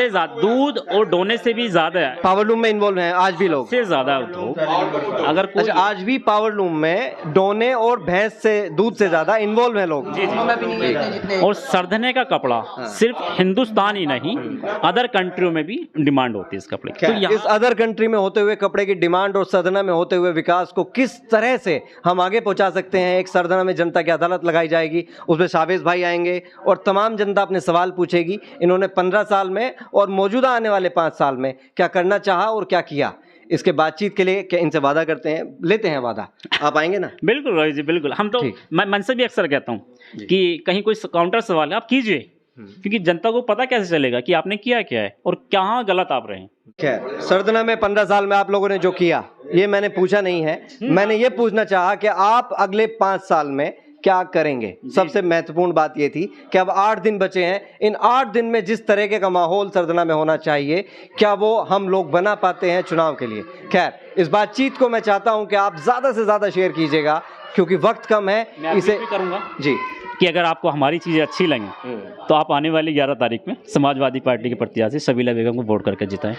ज्यादा दूध और डोने से भी ज्यादा है, पावरलूम में इन्वॉल्व हैं आज भी लोग। सबसे ज्यादा उद्योग अगर कोई अच्छा, आज भी पावरलूम में डोने और भैंस से दूध से ज्यादा इन्वॉल्व हैं लोग। जी, जी। और सरदने का कपड़ा सिर्फ हिंदुस्तान ही नहीं, अदर कंट्रियों में भी डिमांड होती है इस कपड़े की। तो इस अदर कंट्री में होते हुए कपड़े की डिमांड और सरदना में होते हुए विकास को किस तरह से हम आगे पहुंचा सकते हैं? एक सरदना में जनता की अदालत लगाई जाएगी, उसमें शावेज भाई आएंगे और तमाम जनता अपने सवाल पूछेगी। इन्होंने 15 साल में और मौजूदा आने वाले 5 साल में क्या करना चाहा और क्या किया, इसके बातचीत के लिए क्या इनसे वादा करते हैं, लेते हैं वादा। आप आएंगे ना? बिल्कुल रवि जी, बिल्कुल। हम तो मैं मन से भी अक्सर कहता हूँ कि कहीं कोई काउंटर सवाल है आप कीजिए, क्योंकि जनता को पता कैसे चलेगा कि आपने किया क्या है और कहाँ गलत आप रहे हैं। खैर, सरदना में 15 साल में आप लोगों ने जो किया, ये मैंने पूछा नहीं है। मैंने ये पूछना चाहा कि आप अगले 5 साल में क्या करेंगे। सबसे महत्वपूर्ण बात ये थी कि अब 8 दिन बचे हैं। इन 8 दिन में जिस तरीके का माहौल सरदना में होना चाहिए, क्या वो हम लोग बना पाते हैं चुनाव के लिए? खैर, इस बातचीत को मैं चाहता हूं कि आप ज्यादा से ज्यादा शेयर कीजिएगा, क्योंकि वक्त कम है। मैं इसे भी करूंगा जी कि अगर आपको हमारी चीज़ें अच्छी लगी तो आप आने वाली 11 तारीख में समाजवादी पार्टी के प्रत्याशी शबीला बेगम को वोट करके जिताएं।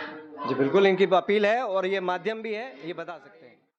जी, बिल्कुल इनकी अपील है और ये माध्यम भी है, ये बता सकते हैं।